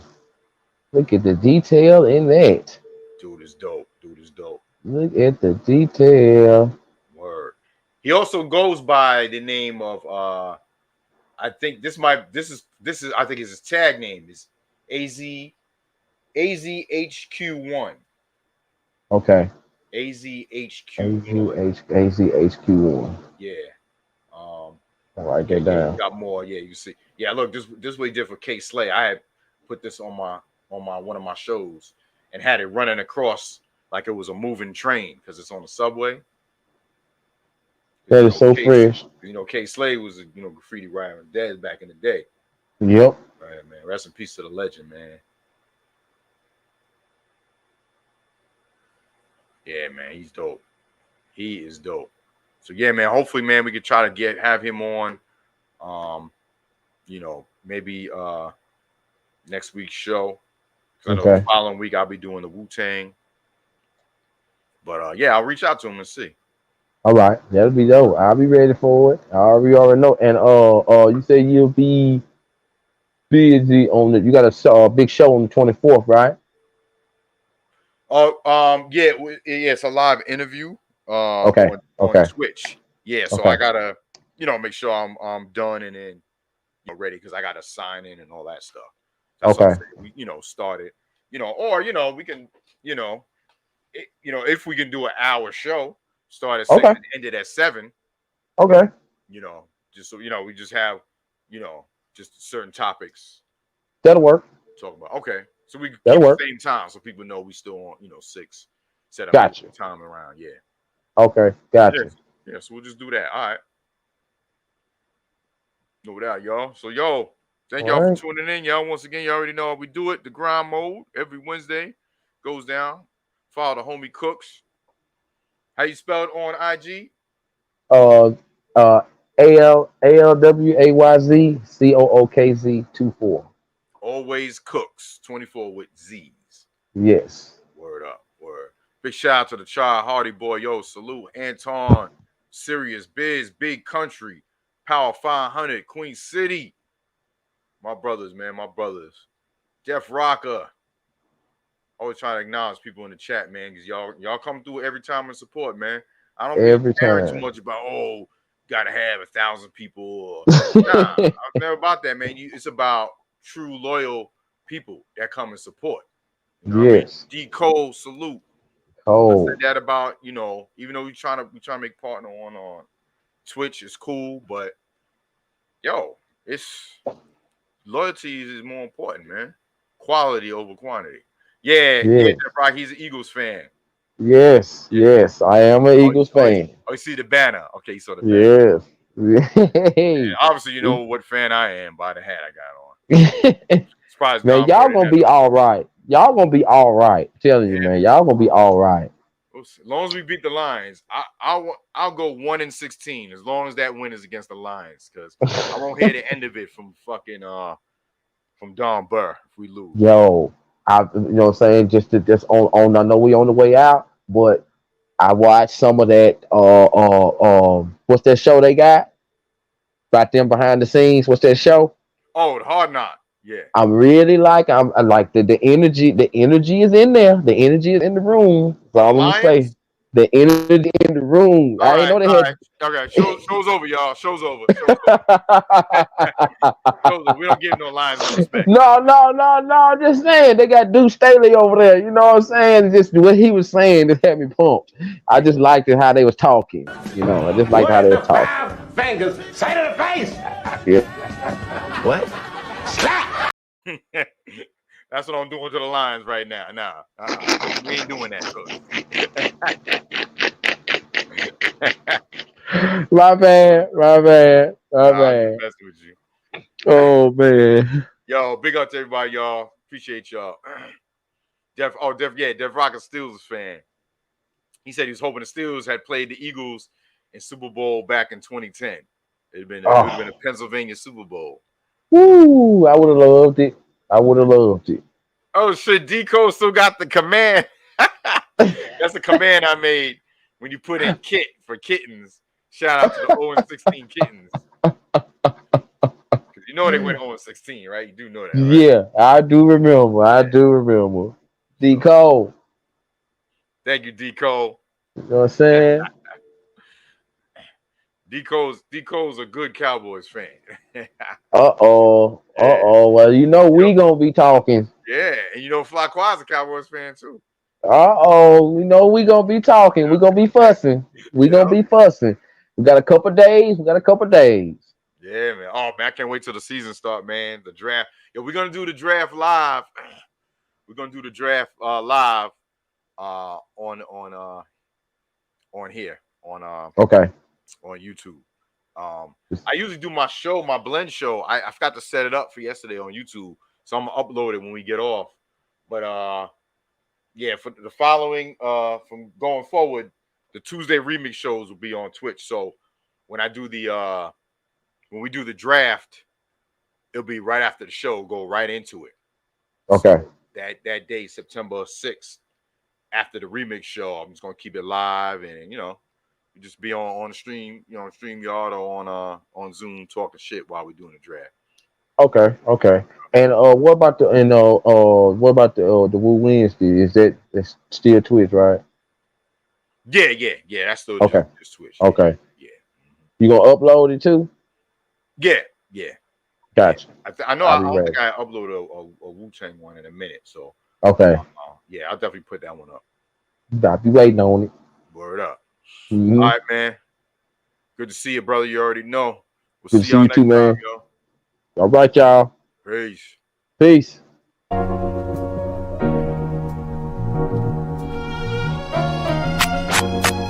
Look at the detail in that. Dude is dope. Dude is dope. Look at the detail. Word. He also goes by the name of I think this is I think his tag name is AZHQ1. Okay. AZHQ1. AZHQ1. Yeah. I'll write that down. You got more. Yeah, you see. Yeah, look, this what he did for K Slay. I had put this on my one of my shows and had it running across like it was a moving train because it's on the subway. That is so fresh. You know, K Slay was a graffiti writer and dead back in the day. Yep. Right, man. Rest in peace to the legend, man. Yeah, man, he's dope. He is dope. So yeah, man. Hopefully, man, we could try to have him on. Maybe next week's show. I know the following week I'll be doing the Wu-Tang. But yeah, I'll reach out to him and see. All right, that'll be dope. I'll be ready for it. I already know. And you said you'll be busy on the. You got a big show on the 24th, right? Yeah, it's a live interview. On Twitch. Yeah, so I gotta, make sure I'm done and then ready because I gotta sign in and all that stuff. That's what I'm saying. We, started, or we can, if we can do an hour show, start at 6 and end it at 7. Okay. Just so we just have, just certain topics. That'll work. Talk about. Okay. So we keep That'll work. the same time so people know we still on, 6. Set up gotcha. Time around. Yeah. Okay. Gotcha. Yeah, so we'll just do that. All right. No doubt, y'all. So, thank y'all for tuning in. Y'all, once again, you already know how we do it. The grind mode every Wednesday goes down. Follow the homie Cooks. How you spell it on IG? ALWAYZ COOKZ 24. Always Cooks 24 with Z's. Yes. Word up. Word. Big shout out to the Char Hardy boy. Yo, salute Anton, Sirius Biz, Big Country, Power 500, Queen City. My brothers, man. My brothers. Jeff Rocker. Always trying to acknowledge people in the chat, man, because y'all come through every time and support, man. I don't be caring too much about, gotta have 1,000 people. Nah, I'm never about that, man. It's about true loyal people that come and support. Yes. D Cole, salute. Oh. I said that about, even though we trying to make partner on Twitch is cool, but it's loyalty is more important, man. Quality over quantity. Yeah, Rock, he's an Eagles fan. Yes, I am an Eagles fan. You see the banner. Okay, you saw the banner. Yes. Obviously, you know what fan I am by the hat I got on. Surprised, man, y'all gonna be all right. Y'all gonna be all right. I'm telling you, man, y'all gonna be all right. As long as we beat the Lions, I'll go 1-16 as long as that win is against the Lions, because I won't hear the end of it from fucking from Don Burr if we lose. Yo, you know what I'm saying? Just on I know we on the way out, but I watched some of that what's that show they got? About them behind the scenes. What's that show? Oh, the Hard Knock. Yeah. I like the energy. The energy is in there. The energy is in the room. That's all I'm gonna say. The energy in the room. I didn't know they had. Okay, show's over, y'all. Show's over. We don't give no lines of respect. No. Just saying, they got Duke Staley over there. You know what I'm saying? Just what he was saying just had me pumped. I just liked it how they was talking. I just liked how they was talking. 5 fingers, say to the face. Yeah. What? Slap. That's what I'm doing to the Lions right now. Nah, we ain't doing that, Coach. My bad. Messing with you. Oh man. Yo, big up to everybody, y'all. Appreciate y'all. Def Rock, a Steelers fan. He said he was hoping the Steelers had played the Eagles in Super Bowl back in 2010. It'd been a Pennsylvania Super Bowl. Woo! I would have loved it. I would have loved it. Oh shit! Deco still got the command. That's the command I made when you put in kit for kittens. Shout out to the 0-16 kittens. Because you know they went 0-16, right? You do know that, right? Yeah, I do remember. I do remember. Deco. Thank you, Deco. You know what I'm saying? Deco's a good Cowboys fan. Uh-oh. Well, you know we gonna be talking. Yeah, and you know Flacqua's a Cowboys fan too. You know we gonna be talking. We gonna be fussing. We gonna be fussing. We got a couple days. Yeah, man. Oh man, I can't wait till the season start, man. The draft. Yeah, we're gonna do the draft live. We're gonna do the draft live on here on Okay. on YouTube. I usually do my blend show. I forgot to set it up for yesterday on YouTube, so I'm gonna upload it when we get off. But yeah, for the following from going forward, the Tuesday remix shows will be on Twitch. So when I do when we do the draft, it'll be right after the show. Go right into it. Okay. So that day, September 6th, after the remix show, I'm just gonna keep it live, and you just be on the stream, on StreamYard or on Zoom talking shit while we're doing the draft. Okay. And what about the the Wu Wednesday? It's still Twitch, right? Yeah. That's still just Twitch. Okay. Yeah. You gonna upload it too? Yeah. Gotcha. I know. I don't think I uploaded a Wu-Tang one in a minute. So okay. Yeah, I'll definitely put that one up. I'll be waiting on it. Word up. Mm-hmm. All right, man. Good to see you, brother. You already know. Good to see you too, man. Yo. All right, y'all. Peace. Peace.